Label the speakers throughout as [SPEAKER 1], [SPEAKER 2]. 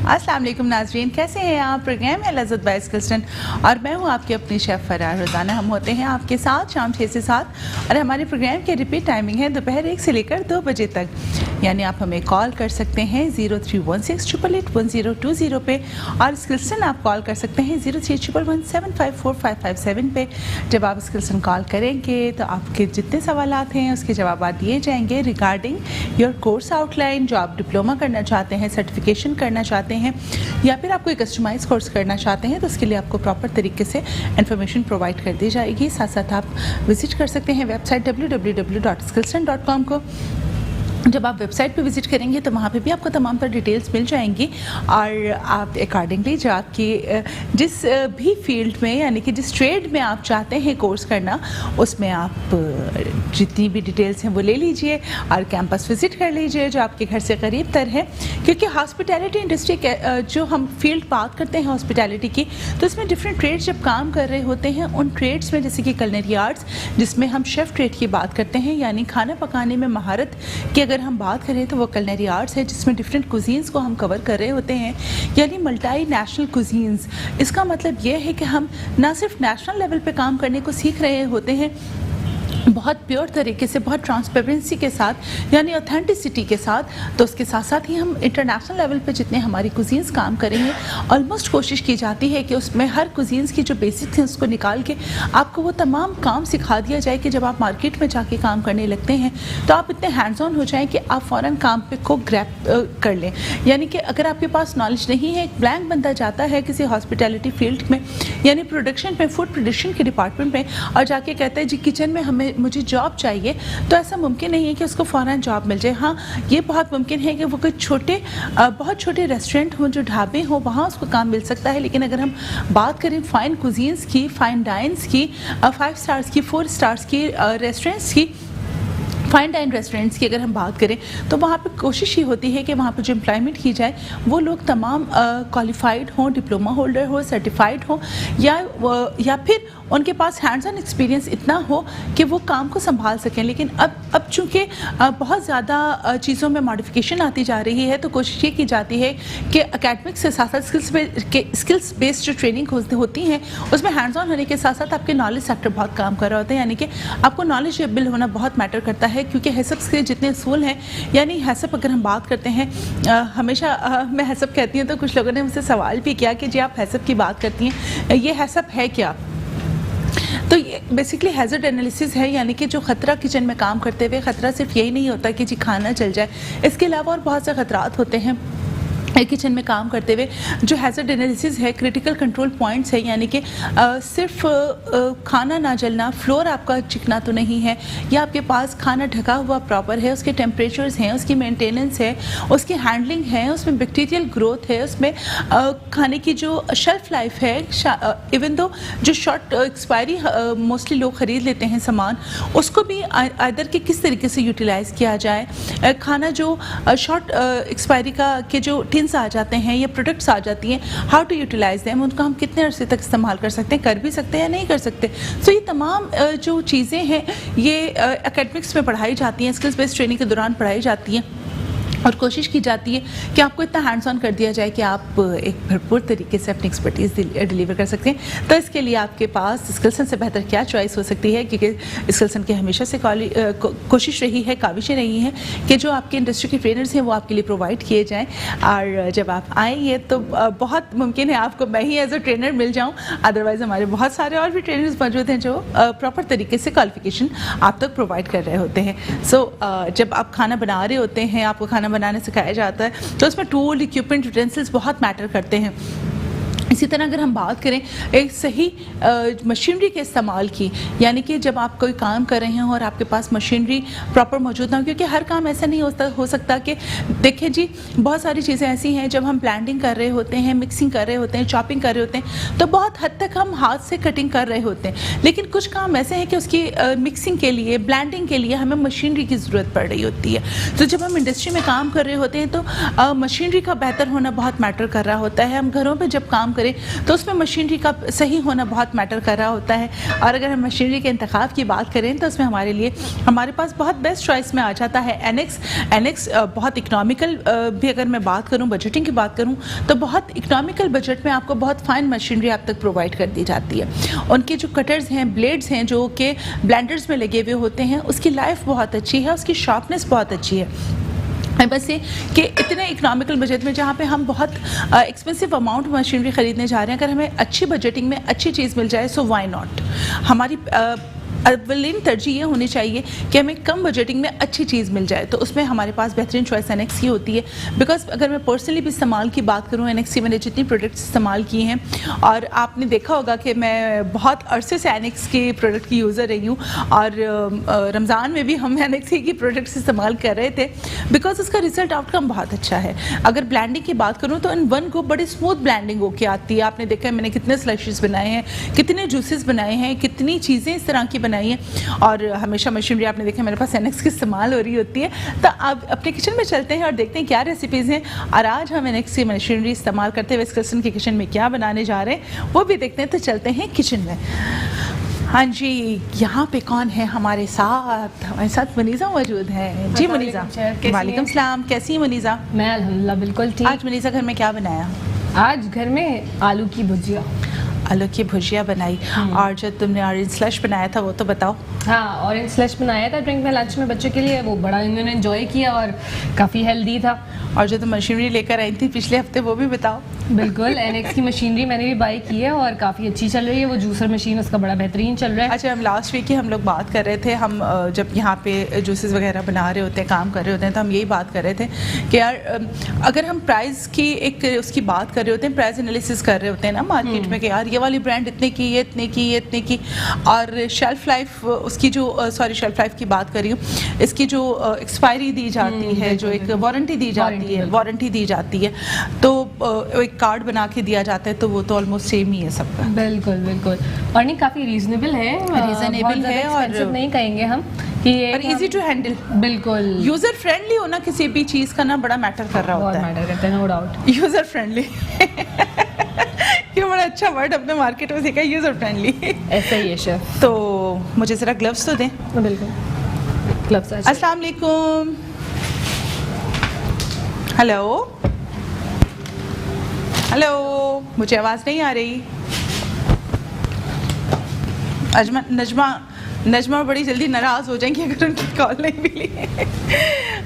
[SPEAKER 1] अस्सलाम वालेकुम नाज़रीन, कैसे हैं आप। प्रोग्राम है लज़्ज़त बाय स्किल्सन और मैं हूं आपकी अपनी शेफ़ फरार। रोज़ाना हम होते हैं आपके साथ शाम 6 से 7 और हमारे प्रोग्राम की रिपीट टाइमिंग है दोपहर 1 से लेकर 2 बजे तक। यानी आप हमें कॉल कर सकते हैं 0316881020 पे और स्किल्सन आप कॉल कर सकते हैं 0311175457 पे। जब आप स्किल्सन कॉल करेंगे तो आपके जितने सवालात हैं उसके जवाब दिए जाएंगे रिगार्डिंग योर कोर्स आउटलाइन। जो आप डिप्लोमा करना चाहते हैं, सर्टिफिकेशन करना चाहते हैं या फिर आप कोई कस्टमाइज कोर्स करना चाहते हैं तो उसके लिए आपको प्रॉपर तरीके से इन्फॉर्मेशन प्रोवाइड कर दी जाएगी। साथ साथ आप विजिट कर सकते हैं वेबसाइट www.skillson.com को। जब आप वेबसाइट पे विज़िट करेंगे तो वहाँ पे भी आपको तमाम तर डिटेल्स मिल जाएंगी और आप अकॉर्डिंगली जो आपकी जिस भी फील्ड में यानी कि जिस ट्रेड में आप चाहते हैं कोर्स करना उसमें आप जितनी भी डिटेल्स हैं वो ले लीजिए और कैंपस विज़िट कर लीजिए जो आपके घर से करीब तर है। क्योंकि हॉस्पिटैलिटी इंडस्ट्री जो हम फील्ड बात करते हैं हॉस्पिटैलिटी की, तो इसमें डिफरेंट ट्रेड्स जब काम कर रहे होते हैं उन ट्रेड्स में जैसे कि कलनरी आर्ट्स जिसमें हम शेफ़ ट्रेड की बात करते हैं यानी खाना पकाने में महारत की अगर हम बात करें तो वो कलनरी आर्ट्स है जिसमें डिफरेंट कुजीन्स को हम कवर कर रहे होते हैं यानी मल्टी नेशनल कुजीन्स। इसका मतलब ये है कि हम ना सिर्फ नेशनल लेवल पे काम करने को सीख रहे होते हैं बहुत प्योर तरीके से, बहुत ट्रांसपेरेंसी के साथ यानी ऑथेंटिसिटी के साथ, तो उसके साथ साथ ही हम इंटरनेशनल लेवल पे जितने हमारी कुजीन्स काम करेंगे ऑलमोस्ट कोशिश की जाती है कि उसमें हर कुजीन्स की जो बेसिक्स हैं उसको निकाल के आपको वो तमाम काम सिखा दिया जाए कि जब आप मार्केट में जाके काम करने लगते हैं तो आप इतने हैंड्स ऑन हो जाएँ कि आप फ़ौरन काम पे को ग्रैप कर लें। यानी कि अगर आपके पास नॉलेज नहीं है, एक ब्लैंक बंदा जाता है किसी हॉस्पिटैलिटी फील्ड में यानी प्रोडक्शन में, फूड प्रोडक्शन के डिपार्टमेंट में और जाके कहता है जी किचन में मुझे जॉब चाहिए, तो ऐसा मुमकिन नहीं है कि उसको फ़ौरन जॉब मिल जाए। हाँ, ये बहुत मुमकिन है कि वो कोई बहुत छोटे रेस्टोरेंट हों, जो ढाबे हों, वहाँ उसको काम मिल सकता है। लेकिन अगर हम बात करें फ़ाइन कुजीन्स की, फ़ाइन डाइन्स की, 5 स्टार्स की, 4 स्टार्स की रेस्टोरेंट्स की, फाइन डाइन रेस्टोरेंट्स की अगर हम बात करें तो वहाँ पे कोशिश ही होती है कि वहाँ पे जो एम्प्लॉयमेंट की जाए वो लोग तमाम क्वालिफाइड हों, डिप्लोमा होल्डर हो, सर्टिफाइड हो या फिर उनके पास हैंड्स ऑन एक्सपीरियंस इतना हो कि वो काम को संभाल सकें। लेकिन अब चूँकि बहुत ज़्यादा चीज़ों में मॉडिफिकेशन आती जा रही है तो कोशिश ये की जाती है कि एकेडमिक से साथ साथ स्किल्स बेस्ड जो ट्रेनिंग होती हैं उसमें हैंड्स ऑन होने के साथ साथ आपके नॉलेज सेक्टर बहुत काम कर रहा होता है। यानी कि आपको नॉलेजेबल होना बहुत मैटर करता है क्योंकि हैसप के जितने असूल हैं यानी हैसप अगर हम बात करते हैं हमेशा मैं हैसप कहती हूँ तो कुछ लोगों ने मुझसे सवाल भी किया कि जी आप हैसप की बात करती हैं, ये हैसप है क्या? तो ये बेसिकली हैज़र्ड एनालिसिस है यानी कि जो ख़तरा किचन में काम करते हुए ख़तरा सिर्फ यही नहीं होता कि जी खाना जल जाए, इसके अलावा और बहुत से ख़तरात होते हैं किचन में काम करते हुए। जो हैज़र्ड एनालिसिस है, क्रिटिकल कंट्रोल पॉइंट्स है यानी कि सिर्फ खाना ना जलना, फ्लोर आपका चिकना तो नहीं है या आपके पास खाना ढका हुआ प्रॉपर है, उसके टेम्परेचर्स हैं, उसकी मेंटेनेंस है, उसकी हैंडलिंग है, उसमें बैक्टीरियल ग्रोथ है, उसमें खाने की जो शेल्फ़ लाइफ है, इवन दो जो शॉर्ट एक्सपायरी मोस्टली लोग ख़रीद लेते हैं सामान, उसको भी आइदर के किस तरीके से यूटिलाइज़ किया जाए। खाना जो शॉर्ट एक्सपायरी के जो आ जाते हैं या प्रोडक्ट्स आ जाती हैं, हाउ टू यूटिलाइज देम, उनको हम कितने अरसे तक इस्तेमाल कर सकते हैं, कर भी सकते हैं या नहीं कर सकते। सो ये तमाम जो चीज़ें हैं ये एकेडमिक्स में पढ़ाई जाती हैं, स्किल्स बेस्ड ट्रेनिंग के दौरान पढ़ाई जाती हैं और कोशिश की जाती है कि आपको इतना हैंड्स ऑन कर दिया जाए कि आप एक भरपूर तरीके से अपनी एक्सपर्टीज़ डिलीवर कर सकते हैं। तो इसके लिए आपके पास स्किल्सन से बेहतर क्या चॉइस हो सकती है, क्योंकि स्किल्सन की हमेशा से कोशिश रही है, काविशें रही हैं कि जो आपके इंडस्ट्री के ट्रेनर्स हैं वो आपके लिए प्रोवाइड किए जाएँ। और जब आप आएंगे तो बहुत मुमकिन है आपको मैं ही एज अ ट्रेनर मिल जाऊँ, अदरवाइज़ हमारे बहुत सारे और भी ट्रेनर्स मौजूद हैं जो प्रॉपर तरीके से क्वालिफिकेशन आप तक प्रोवाइड कर रहे होते हैं। सो जब आप खाना बना रहे होते हैं, आपको खाना बनाने सिखाया जाता है तो उसमें टूल, इक्विपमेंट, यूटेंसिल्स बहुत मैटर करते हैं। इसी तरह अगर हम बात करें एक सही मशीनरी के इस्तेमाल की, यानी कि जब आप कोई काम कर रहे हैं और आपके पास मशीनरी प्रॉपर मौजूद ना हो, क्योंकि हर काम ऐसा नहीं हो सकता कि देखिए जी बहुत सारी चीज़ें ऐसी हैं जब हम ब्लेंडिंग कर रहे होते हैं, मिक्सिंग कर रहे होते हैं, चॉपिंग कर रहे होते हैं तो बहुत हद तक हम हाथ से कटिंग कर रहे होते हैं। लेकिन कुछ काम ऐसे हैं कि उसकी मिक्सिंग के लिए, ब्लेंडिंग के लिए हमें मशीनरी की ज़रूरत पड़ रही होती है। तो जब हम इंडस्ट्री में काम कर रहे होते हैं तो मशीनरी का बेहतर होना बहुत मैटर कर रहा होता है। हम घरों पर जब काम करें तो उसमें मशीनरी का सही होना बहुत मैटर कर रहा होता है। और अगर हम मशीनरी के इंतखाब की बात करें तो उसमें हमारे पास बहुत बेस्ट चॉइस में आ जाता है एनेक्स। बहुत इकनॉमिकल भी अगर मैं बात करूं, बजटिंग की बात करूं तो बहुत इकनॉमिकल बजट में आपको बहुत फाइन मशीनरी आप तक प्रोवाइड कर दी जाती है। उनके जो कटर्स हैं, ब्लेड्स हैं जो कि ब्लेंडर्स में लगे हुए होते हैं, उसकी लाइफ बहुत अच्छी है, उसकी शार्पनेस बहुत अच्छी है। बस ये कि इतने इकोनॉमिकल बजट में जहाँ पे हम बहुत एक्सपेंसिव अमाउंट मशीनरी ख़रीदने जा रहे हैं, अगर हमें अच्छी बजटिंग में अच्छी चीज़ मिल जाए सो व्हाई नॉट। हमारी अवलिन तरजीह ये होनी चाहिए कि हमें कम बजटिंग में अच्छी चीज़ मिल जाए, तो उसमें हमारे पास बेहतरीन चॉइस एनेक्स की होती है। बिकॉज अगर मैं पर्सनली भी इस्तेमाल की बात करूँ, एनेक्स की मैंने जितनी प्रोडक्ट्स इस्तेमाल किए हैं, और आपने देखा होगा कि मैं बहुत अरसे से एनेक्स के प्रोडक्ट की यूज़र रही हूँ, और रमज़ान में भी हम एनेक्स की प्रोडक्ट्स इस्तेमाल कर रहे थे बिकॉज उसका रिजल्ट आउटकम बहुत अच्छा है। अगर ब्लैंडिंग की बात करूँ तो इन वन को बड़ी स्मूथ ब्लैंडिंग होके आती है। आपने देखा है मैंने कितने स्लशीज बनाए हैं, कितने जूसेस बनाए हैं, कितनी चीज़ें इस तरह की बनाई हैं, और हमेशा मशीनरी आपने देखा मेरे पास एनेक्स की इस्तेमाल हो रही होती है। तो अब अपने किचन में चलते हैं और देखते हैं क्या रेसिपीज़ हैं, और आज हम एनेक्स की मशीनरी इस्तेमाल करते हुए इस किचन के किचन में क्या बनाने जा रहे हैं वो भी देखते हैं। तो चलते हैं किचन में। हाँ जी, यहाँ पे कौन है हमारे साथ मुनीज़ा मौजूद है। जी मुनीज़ा, वालेकुम सलाम, कैसी है मुनीज़ा?
[SPEAKER 2] मैं अल्हम्दुलिल्लाह बिल्कुल ठीक।
[SPEAKER 1] आज मुनीज़ा घर में क्या बनाया?
[SPEAKER 2] आज घर में आलू की भुजिया
[SPEAKER 1] बनाई। और जो तुमने ऑरेंज स्लश बनाया था वो तो बताओ।
[SPEAKER 2] हाँ, ऑरेंज स्लश बनाया था ड्रिंक में लंच में बच्चों के लिए, वो बड़ा इन्होंने एंजॉय किया और काफ़ी हेल्दी था।
[SPEAKER 1] और जो तुम मशीनरी लेकर आई थी पिछले हफ्ते वो भी बताओ।
[SPEAKER 2] बिल्कुल, एनेक्स की मशीनरी मैंने भी बाई की है और काफ़ी अच्छी चल रही है। वो जूसर मशीन उसका बड़ा बेहतरीन चल रहा है।
[SPEAKER 1] अच्छा, हम लास्ट वीक ही हम लोग बात कर रहे थे, हम जब यहाँ पे जूसेस वगैरह बना रहे होते हैं, काम कर रहे होते हैं, तो हम यही बात कर रहे थे कि यार अगर हम प्राइस की एक उसकी बात कर रहे होते हैं, प्राइस एनालिसिस कर रहे होते हैं ना मार्केट में कि यार ये वाली ब्रांड इतने की, ये इतने की, ये इतने की, और शेल्फ लाइफ उसकी जो शेल्फ लाइफ की बात कर रही हूँ, इसकी जो एक्सपायरी दी जाती है, जो एक वारंटी दी जाती है, तो एक कार्ड बना के दिया जाता है, तो वो तो ऑलमोस्ट सेम ही है सबका।
[SPEAKER 2] बिल्कुल बिल्कुल, और नहीं काफ़ी रीजनेबल है और नहीं कहेंगे हम कि
[SPEAKER 1] इजी टू हैंडल।
[SPEAKER 2] बिल्कुल,
[SPEAKER 1] यूजर फ्रेंडली होना किसी भी चीज़ का ना बड़ा मैटर कर रहा होता है।
[SPEAKER 2] मैटर करता है, नो डाउट।
[SPEAKER 1] यूजर फ्रेंडली क्यों, बड़ा अच्छा वर्ड अपने मार्केट में सीखा, यूजर फ्रेंडली।
[SPEAKER 2] ऐसा ही है शेफ।
[SPEAKER 1] तो मुझे ज़रा ग्लव्स तो दें।
[SPEAKER 2] बिल्कुल, ग्लव्स।
[SPEAKER 1] अस्सलाम वालेकुम। हेलो हेलो, मुझे आवाज़ नहीं आ रही। नजमा बड़ी जल्दी नाराज़ हो जाएंगी अगर उनकी कॉल नहीं मिली।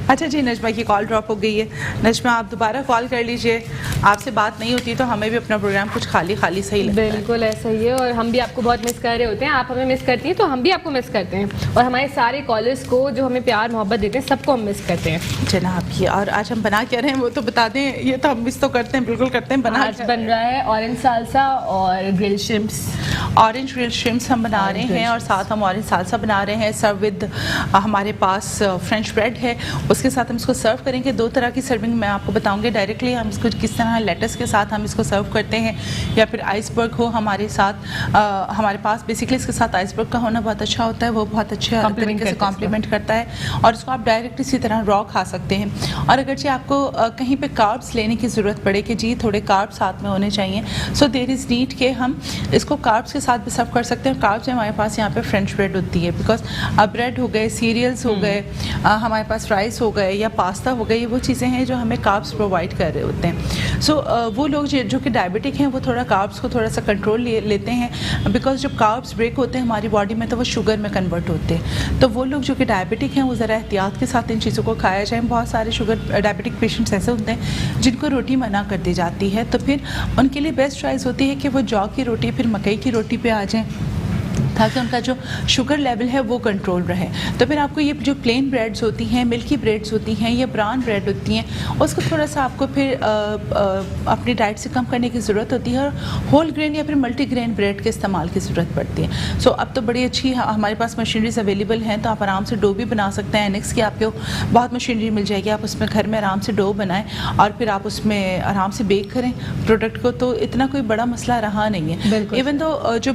[SPEAKER 1] अच्छा जी, नजमा की कॉल ड्रॉप हो गई है। नजमा आप दोबारा कॉल कर लीजिए, आपसे बात नहीं होती तो हमें भी अपना प्रोग्राम कुछ खाली सही लगता है।
[SPEAKER 2] बिल्कुल ऐसा ही है, और हम भी आपको बहुत मिस कर रहे होते हैं, आप हमें मिस करती हैं तो हम भी आपको मिस करते हैं, और हमारे सारे कॉलर्स को जो हमें प्यार मोहब्बत देते हैं सबको हम मिस करते हैं
[SPEAKER 1] जनाब की। और आज हम बना क्या रहे हैं वो तो बता दें। ये तो हम मिस तो करते हैं, बिल्कुल करते हैं।
[SPEAKER 2] आज बन रहा है ऑरेंज सालसा और grill shrimps.
[SPEAKER 1] Orange grill shrimps हम बना रहे हैं, और साथ हम ऑरेंज सालसा बना रहे हैं सर्व विद हमारे पास फ्रेंच ब्रेड है। उसके साथ हम इसको सर्व करेंगे। दो तरह की सर्विंग मैं आपको बताऊंगी डायरेक्टली हम इसको किस तरह लेटस के साथ हम इसको सर्व करते हैं, या फिर आइसबर्ग हो हमारे साथ। हमारे पास बेसिकली इसके साथ आइसबर्ग का होना बहुत अच्छा होता है, वो बहुत अच्छे तरीके से कॉम्प्लीमेंट करता है, और इसको आप डायरेक्ट इसी तरह रॉ खा सकते हैं। और अगर जी आपको कहीं पे कार्ब्स लेने की ज़रूरत पड़े कि जी थोड़े कार्ब्स साथ में होने चाहिए, सो देयर इज़ नीड के हम इसको कार्ब्स के साथ भी सर्व कर सकते हैं। कार्ब्स में हमारे पास यहाँ पे फ्रेंच ब्रेड होती है, बिकॉज ब्रेड हो गए, सीरियल्स हो गए, हमारे पास राइस हो गए या पास्ता हो गए, ये वो चीज़ें हैं जो हमें कार्ब्स प्रोवाइड कर रहे होते हैं। सो वो लोग जो कि डायबिटिक हैं वो थोड़ा कार्ब्स को थोड़ा सा कंट्रोल लेते हैं, बिकॉज जब कार्ब्स ब्रेक होते हैं हमारी बॉडी में तो वो शुगर में कन्वर्ट होते हैं। तो वो लोग जो कि डायबिटिक हैं वो ज़रा एहतियात के साथ इन चीज़ों को खाया जाए। बहुत सारे शुगर डायबिटिक पेशेंट्स ऐसे होते हैं जिनको रोटी मना कर दी जाती है, तो फिर उनके लिए बेस्ट चॉइस होती है कि वो जौ की रोटी फिर मकई की रोटी पे आ जाएँ, ताकि उनका जो शुगर लेवल है वो कंट्रोल रहे। तो फिर आपको ये जो प्लेन ब्रेड्स होती हैं, मिल्की ब्रेड्स होती हैं या ब्राउन ब्रेड होती हैं, उसको थोड़ा सा आपको फिर अपनी डाइट से कम करने की ज़रूरत होती है, और होल ग्रेन या फिर मल्टीग्रेन ब्रेड के इस्तेमाल की ज़रूरत पड़ती है। सो अब तो बड़ी अच्छी हमारे पास मशीनरीज अवेलेबल हैं, तो आप आराम से डो भी बना सकते हैं। एनेक्स की आपको बहुत मशीनरी मिल जाएगी, आप उसमें घर में आराम से डो बनाएं और फिर आप उसमें आराम से बेक करें प्रोडक्ट को, तो इतना कोई बड़ा मसला रहा नहीं है। इवन तो जो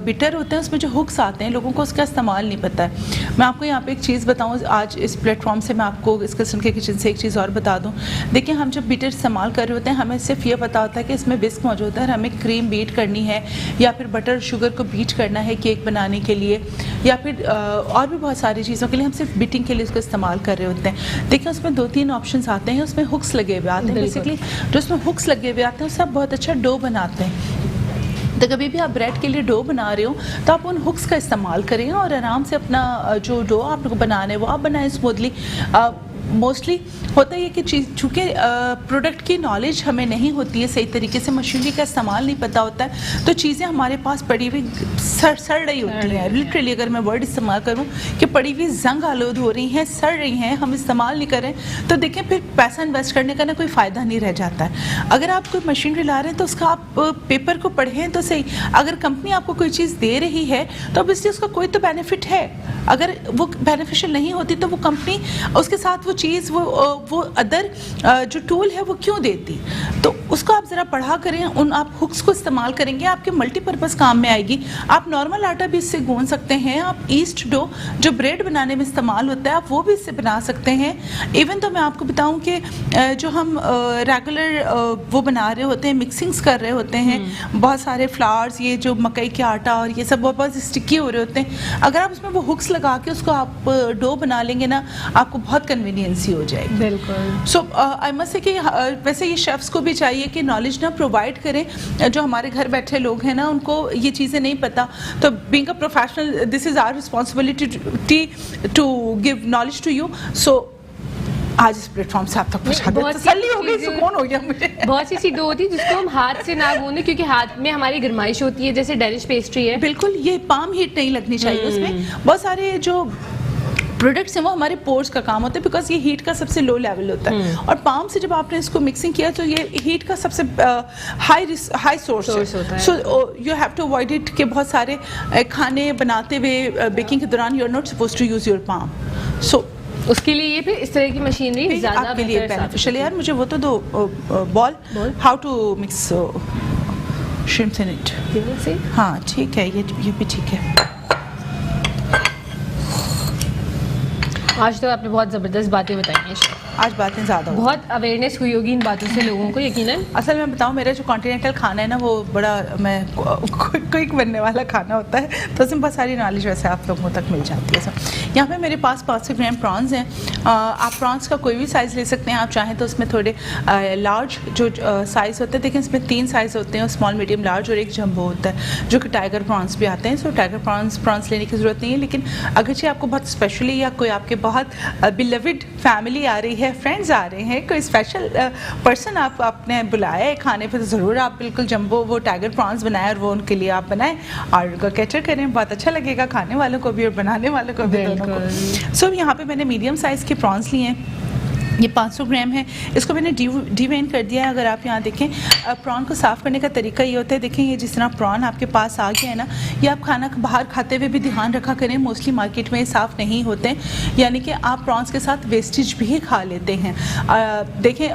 [SPEAKER 1] बिटर होते हैं उसमें जो हुक्स आते हैं, लोगों को उसका इस्तेमाल नहीं पता है। मैं आपको यहाँ पे एक चीज़ बताऊँ, आज इस प्लेटफॉर्म से मैं आपको इस किस्म के किचन से एक चीज़ और बता दूँ। देखिए, हम जब बीटर इस्तेमाल कर रहे होते हैं, हमें सिर्फ ये पता होता है कि इसमें विस्क मौजूद है और हमें क्रीम बीट करनी है या फिर बटर शुगर को बीट करना है केक बनाने के लिए, या फिर और भी बहुत सारी चीज़ों के लिए हम सिर्फ बीटिंग के लिए उसको इस्तेमाल कर रहे होते हैं। देखिए, उसमें 2-3 ऑप्शंस आते हैं, उसमें हुक्स लगे हुए आते हैं। बेसिकली जो उसमें हुक्स लगे हुए आते हैं उससे आप बहुत अच्छा डो बनाते हैं। तो कभी भी आप ब्रेड के लिए डो बना रहे हो तो आप उन हुक्स का इस्तेमाल करें और आराम से अपना जो डो आप लोग बनाने वो आप बनाएं स्मूथली। मोस्टली होता है कि चीज़ चूँकि प्रोडक्ट की नॉलेज हमें नहीं होती है, सही तरीके से मशीनरी का इस्तेमाल नहीं पता होता है, तो चीज़ें हमारे पास पड़ी हुई सड़ रही होती हैं। लिटरली अगर मैं वर्ड इस्तेमाल करूँ कि पड़ी हुई जंग आलूद हो रही हैं, सड़ रही हैं, हम इस्तेमाल नहीं करें तो देखें फिर पैसा इन्वेस्ट करने का ना कोई फ़ायदा नहीं रह जाता है। अगर आप कोई मशीनरी ला रहे हैं तो उसका आप पेपर को पढ़ें तो सही। अगर कंपनी आपको कोई चीज़ दे रही है तो अब इसलिए उसका कोई तो बेनिफिट है। अगर वो बेनिफिशियल नहीं होती तो वो कंपनी उसके साथ वो चीज़ वो अदर जो टूल है वो क्यों देती। तो उसको आप ज़रा पढ़ा करें, उन आप हुक्स को इस्तेमाल करेंगे, आपके मल्टीपर्पज़ काम में आएगी। आप नॉर्मल आटा भी इससे गूंद सकते हैं, आप ईस्ट डो जो ब्रेड बनाने में इस्तेमाल होता है आप वो भी इससे बना सकते हैं। इवन तो मैं आपको बताऊं कि जो हम रेगुलर वो बना रहे होते हैं, मिक्सिंग्स कर रहे होते हैं, बहुत सारे फ्लावर्स, ये जो मकई के आटा और ये सब बहुत स्टिकी हो रहे होते हैं, अगर आप उसमें वो हुक्स लगा के उसको आप डो बना लेंगे ना, आपको बहुत कन्वीनियंसी हो जाएगी।
[SPEAKER 2] बिल्कुल।
[SPEAKER 1] सो आई मस्ट से कि वैसे ये शेफ्स को भी चाहिए कि नॉलेज ना प्रोवाइड करें। जो हमारे घर बैठे लोग हैं ना, उनको ये चीज़ें नहीं पता, तो being a professional this is our responsibility to give knowledge to you. So आज इस प्लेटफॉर्म से आप तक पहुंचा दे, तसल्ली हो गई, सुकून हो गया मुझे।
[SPEAKER 2] बहुत सी चीज़ें होती है जिसको हम हाथ से ना गूंदें, क्योंकि हाथ में हमारी गरमाइश होती है, जैसे डेनिश पेस्ट्री है।
[SPEAKER 1] बिल्कुल, ये पाम हीट नहीं लगनी चाहिए उसमें। बहुत सारे जो प्रोडक्ट्स हैं वो हमारे पोर्स का काम होता है, बिकॉज ये हीट का सबसे लो लेवल होता है, और पाम से जब आपने इसको मिक्सिंग किया तो ये हीट का सबसे हाई सोर्स है। So you have to avoid it कि बहुत सारे खाने बनाते हुए बेकिंग के दौरान you are not suppose to use your palm. So
[SPEAKER 2] उसके लिए फिर इस तरह की मशीनरी ज़्यादा
[SPEAKER 1] आपके लिए बेनिफिशियल। यार मुझे वो तो दो bowl, how to mix shrimps in it. हाँ ठीक है, ये भी ठीक है।
[SPEAKER 2] आज तो आपने बहुत ज़बरदस्त बातें बताई हैं,
[SPEAKER 1] आज बातें ज़्यादा,
[SPEAKER 2] बहुत अवेयरनेस हुई होगी इन बातों से लोगों को यकीनन।
[SPEAKER 1] असल में बताऊँ, मेरा जो कॉन्टिनेंटल खाना है ना वो बड़ा मैं क्विक बनने वाला खाना होता है, तो उसमें बहुत सारी नॉलेज वैसे आप लोगों तक मिल जाती है। सब यहाँ पे मेरे पास 500 ग्राम प्रॉन्स हैं। आप प्रॉन्स का कोई भी साइज़ ले सकते हैं, आप चाहें तो उसमें थोड़े लार्ज जो साइज़ होते हैं, देखिए इसमें 3 साइज़ होते हैं, स्मॉल मीडियम लार्ज और एक जम्बो होता है, जो कि टाइगर प्रॉन्स भी आते हैं। सो टाइगर प्रॉन्स लेने की ज़रूरत नहीं है, लेकिन अगरचे आपको बहुत स्पेशली या कोई आपके बहुत बिलविड फैमिली आ रही है, फ्रेंड्स आ रहे हैं, कोई स्पेशल पर्सन आपने बुलाया है खाने पे, तो ज़रूर आप बिल्कुल जंबो वो टाइगर प्रॉन्स बनाएं और वो उनके लिए आप बनाएं और उनको कैटर करें। बहुत अच्छा लगेगा खाने वालों को भी और बनाने वालों को भी, दोनों को। सो यहाँ पे मैंने मीडियम साइज़ के प्रॉन्स लिए हैं, ये 500 ग्राम है। इसको मैंने डिवेन कर दिया है। अगर आप यहाँ देखें, प्रॉन को साफ़ करने का तरीका ये होता है, देखें ये जिस तरह प्रॉन आपके पास आ गया है ना, ये आप खाना बाहर खाते हुए भी ध्यान रखा करें, मोस्टली मार्केट में साफ़ नहीं होते, यानी कि आप प्रॉन्स के साथ वेस्टेज भी खा लेते हैं। देखें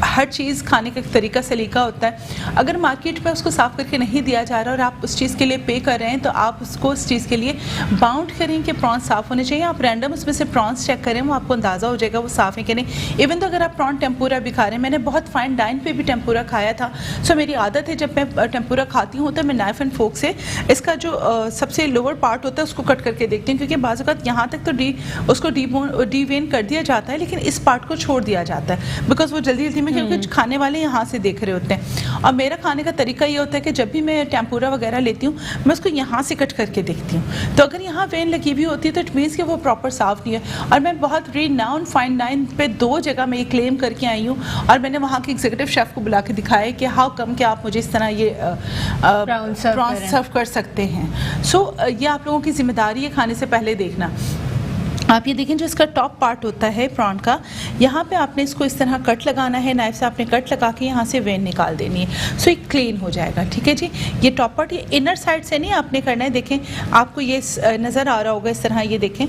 [SPEAKER 1] हर चीज़ खाने का तरीका सलीका होता है। अगर मार्केट में उसको साफ़ करके नहीं दिया जा रहा और आप उस चीज़ के लिए पे कर रहे हैं, तो आप उसको उस चीज़ के लिए बाउंड करें कि प्रॉन्स साफ़ होने चाहिए। आप रैंडम उसमें से प्रॉन्स चेक करें, वो आपको अंदाज़ा हो जाएगा वो साफ़ है कि नहीं। इवन तो अगर आप प्रॉन टेम्पूरा भी खा रहे हैं, मैंने बहुत फाइन डाइन पे भी टेम्पूरा खाया था। सो मेरी आदत है जब मैं टेम्पूरा खाती हूँ तो मैं नाइफ एंड फोक से इसका जो सबसे लोअर पार्ट होता है उसको कट करके देखती हूँ, क्योंकि बाज़ वक़्त यहाँ तक तो उसको डीवेन कर दिया जाता है, लेकिन इस पार्ट को छोड़ दिया जाता है, बिकॉज वो जल्दी जल्दी में, क्योंकि खाने वाले यहाँ से देख रहे होते हैं। और मेरा खाने का तरीका ये होता है कि जब भी मैं टेम्पूरा वगैरह लेती हूँ, मैं उसको यहाँ से कट करके देखती हूँ, तो अगर यहाँ वेन लगी हुई होती है तो इट मीन्स कि वो प्रॉपर साफ़ नहीं है। और मैं बहुत रिनाउंड फाइन डाइन पे 2 जगह मैं ये क्लेम करके आई हूँ, और मैंने वहाँ के एग्जीक्यूटिव शेफ़ को बुला के दिखाया कि हाउ कम कि आप मुझे इस तरह ये प्रॉन्स सर्व कर सकते हैं। सो ये आप लोगों की जिम्मेदारी है खाने से पहले देखना। आप ये देखें, जो इसका टॉप पार्ट होता है प्रॉन का, यहाँ पे आपने इसको इस तरह कट लगाना है, नाइफ से आपने कट लगा के यहाँ से वेन निकाल देनी है। सो ये क्लीन हो जाएगा, ठीक है जी। ये टॉप पार्ट ये इनर साइड से नहीं आपने करना है। देखें आपको ये नज़र आ रहा होगा इस तरह, ये देखें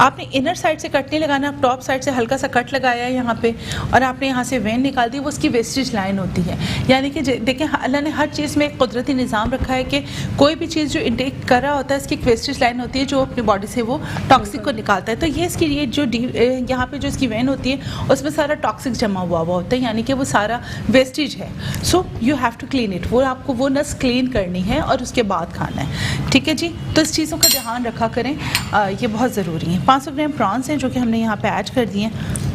[SPEAKER 1] आपने इनर साइड से कट नहीं लगाना, आप टॉप साइड से हल्का सा कट लगाया है यहाँ पे और आपने यहाँ से वेन निकाल दी, वो उसकी वेस्टेज लाइन होती है। यानी कि देखें अल्लाह ने हर चीज़ में एक कुदरती निज़ाम रखा है कि कोई भी चीज़ जो इंटेक कर रहा होता है इसकी एक वेस्टेज लाइन होती है जो अपनी बॉडी से वो टॉक्सिक को निकालता है। तो ये इसकी ये जो यहाँ पे जो इसकी वेन होती है उसमें सारा टॉक्सिक जमा हुआ होता है, यानी कि वो सारा वेस्टेज है। So you have to clean it, वो आपको वो नस क्लीन करनी है और उसके बाद खाना है, ठीक है जी। तो इस चीज़ों का ध्यान रखा करें, ये बहुत ज़रूरी है। 500 ग्राम प्रॉन्स हैं जो कि हमने यहाँ पे ऐड कर दिए हैं।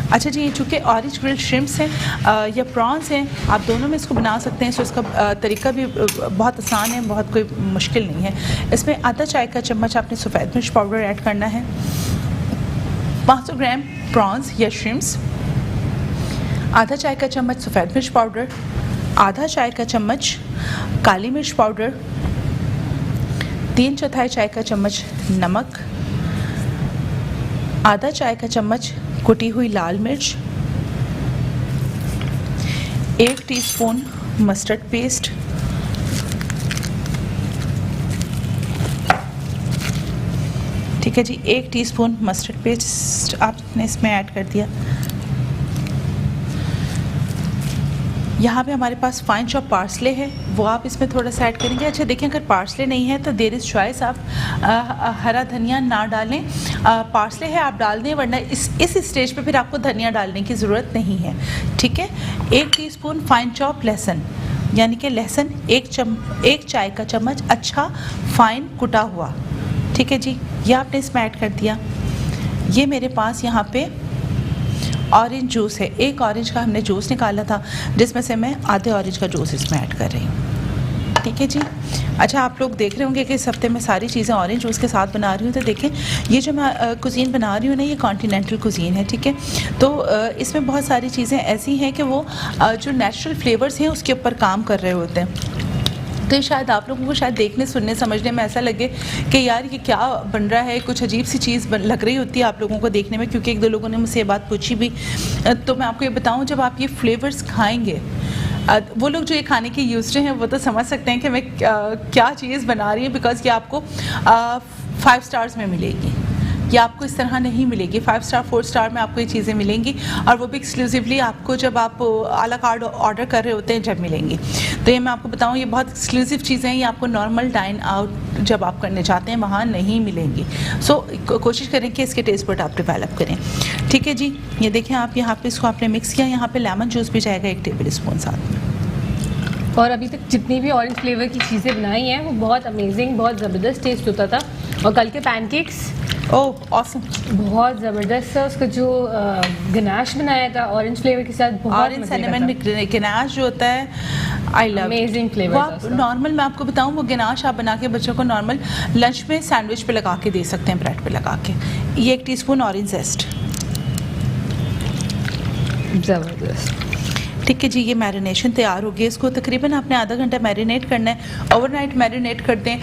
[SPEAKER 1] अच्छा जी, ये चूँकि ऑरेंज ग्रिल्ड श्रिम्प्स हैं या प्रॉन्स हैं, आप दोनों में इसको बना सकते हैं। सो इसका तरीका भी बहुत आसान है, बहुत कोई मुश्किल नहीं है। इसमें आधा चाय का चम्मच आपने सफ़ेद मिर्च पाउडर ऐड करना है, 500 ग्राम प्रॉन्स या श्रिम्प्स, आधा चाय का चम्मच सफ़ेद मिर्च पाउडर, आधा चाय का चम्मच काली मिर्च पाउडर, 3/4 चाय का चम्मच नमक, आधा चाय का चम्मच कुटी हुई लाल मिर्च, 1 टीस्पून मस्टर्ड पेस्ट, ठीक है जी, 1 टीस्पून मस्टर्ड पेस्ट आपने इसमें ऐड कर दिया। यहाँ पे हमारे पास फाइन चॉप पार्सले है, वो आप इसमें थोड़ा सा ऐड करेंगे। अच्छा देखें, अगर पार्सले नहीं है तो देयर इज़ चॉइस, आप हरा धनिया ना डालें, पार्सले है आप डाल दें, वरना इस स्टेज पे फिर आपको धनिया डालने की ज़रूरत नहीं है, ठीक है। 1 टीस्पून फाइन चॉप लहसुन, यानी कि लहसुन 1 चाय का चम्मच अच्छा फाइन कुटा हुआ, ठीक है जी, ये आपने इसमें ऐड कर दिया। ये मेरे पास यहाँ पे ऑरेंज जूस है, 1 ऑरेंज का हमने जूस निकाला था जिसमें से मैं आधे ऑरेंज का जूस इसमें ऐड कर रही हूँ, ठीक है जी। अच्छा, आप लोग देख रहे होंगे कि इस हफ्ते में सारी चीज़ें ऑरेंज जूस के साथ बना रही हूँ। तो देखें, ये जो मैं कुजीन बना रही हूँ ना, ये कॉन्टिनेंटल कुजीन है, ठीक है। तो इसमें बहुत सारी चीज़ें ऐसी हैं कि वो जो नेचुरल फ्लेवर्स हैं उसके ऊपर काम कर रहे होते हैं। तो शायद आप लोगों को शायद देखने सुनने समझने में ऐसा लगे कि यार ये क्या बन रहा है, कुछ अजीब सी चीज़ लग रही होती है आप लोगों को देखने में, क्योंकि 1-2 लोगों ने मुझसे ये बात पूछी भी। तो मैं आपको ये बताऊं, जब आप ये फ्लेवर्स खाएंगे, वो लोग जो ये खाने के यूज्ड हैं वो तो समझ सकते हैं कि मैं क्या चीज़ बना रही हूँ, बिकॉज ये आपको 5 स्टार्स में मिलेगी, ये आपको इस तरह नहीं मिलेगी। 5 स्टार 4 स्टार में आपको ये चीज़ें मिलेंगी, और वो भी एक्सक्लूसिवली आपको जब आप आला कार्ड ऑर्डर कर रहे होते हैं जब मिलेंगी। तो ये मैं आपको बताऊँ, ये बहुत एक्सक्लूसिव चीज़ें हैं, ये आपको नॉर्मल डाइन आउट जब आप करने चाहते हैं वहाँ नहीं मिलेंगी। सो कोशिश करें कि इसके टेस्ट बड आप डेवलप करें, ठीक है जी। ये देखें आप, यहाँ पे इसको आपने मिक्स किया, यहाँ पे लेमन जूस भी जाएगा 1 टेबल स्पून साथ में।
[SPEAKER 2] और अभी तक जितनी भी ऑरेंज फ्लेवर की चीज़ें बनाई हैं वो बहुत अमेजिंग, बहुत ज़बरदस्त टेस्ट होता था। और कल के पैनकेक्स
[SPEAKER 1] ऑसम,
[SPEAKER 2] बहुत ज़बरदस्त था। उसका जो गनाश बनाया था ऑरेंज फ्लेवर के साथ, बहुत
[SPEAKER 1] ऑरेंज सिनेमन गनाश जो होता है, आई लव,
[SPEAKER 2] अमेजिंग फ्लेवर।
[SPEAKER 1] आप नॉर्मल, मैं आपको बताऊं, वो गनाश आप बना के बच्चों को नॉर्मल लंच में सैंडविच पे लगा के दे सकते हैं, ब्रेड पे लगा के। ये 1 टीस्पून ऑरेंज जेस्ट,
[SPEAKER 2] ज़बरदस्त,
[SPEAKER 1] ठीक है जी। ये मैरिनेशन तैयार हो गई, इसको तकरीबन आपने आधा घंटा मैरिनेट करना है। ओवरनाइट मैरिनेट कर दें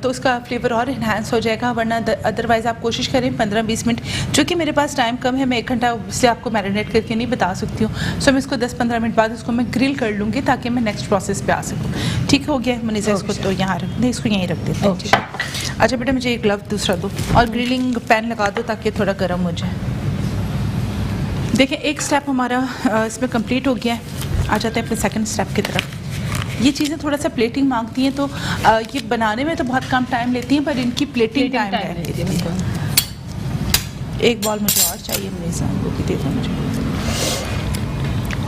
[SPEAKER 1] तो उसका फ्लेवर और इन्हांस हो जाएगा, वरना अदरवाइज़ आप कोशिश करें 15-20 मिनट। चूँकि मेरे पास टाइम कम है, मैं 1 घंटा से आपको मैरिनेट करके नहीं बता सकती हूँ। सो मैं इसको 10-15 मिनट बाद इसको मैं ग्रिल कर लूँगी ताकि मैं नेक्स्ट प्रोसेस पे आ सकूँ। ठीक हो गया मनीषा, इसको तो यहाँ रख दें, इसको यहीं रख देते हैं। अच्छा बेटा, मुझे एक ग्लव दूसरा दो और ग्रिलिंग पैन लगा दो ताकि थोड़ा गर्म हो जाए। देखिए, एक स्टेप हमारा इसमें कंप्लीट हो गया है। आ जाते हैं अपने सेकंड स्टेप की तरफ। ये चीज़ें थोड़ा सा प्लेटिंग मांगती हैं, तो ये बनाने में तो बहुत कम टाइम लेती हैं, पर इनकी प्लेटिंग टाइम लेती है। एक बॉल मुझे और चाहिए मनीषा, वो भी दे दो मुझे।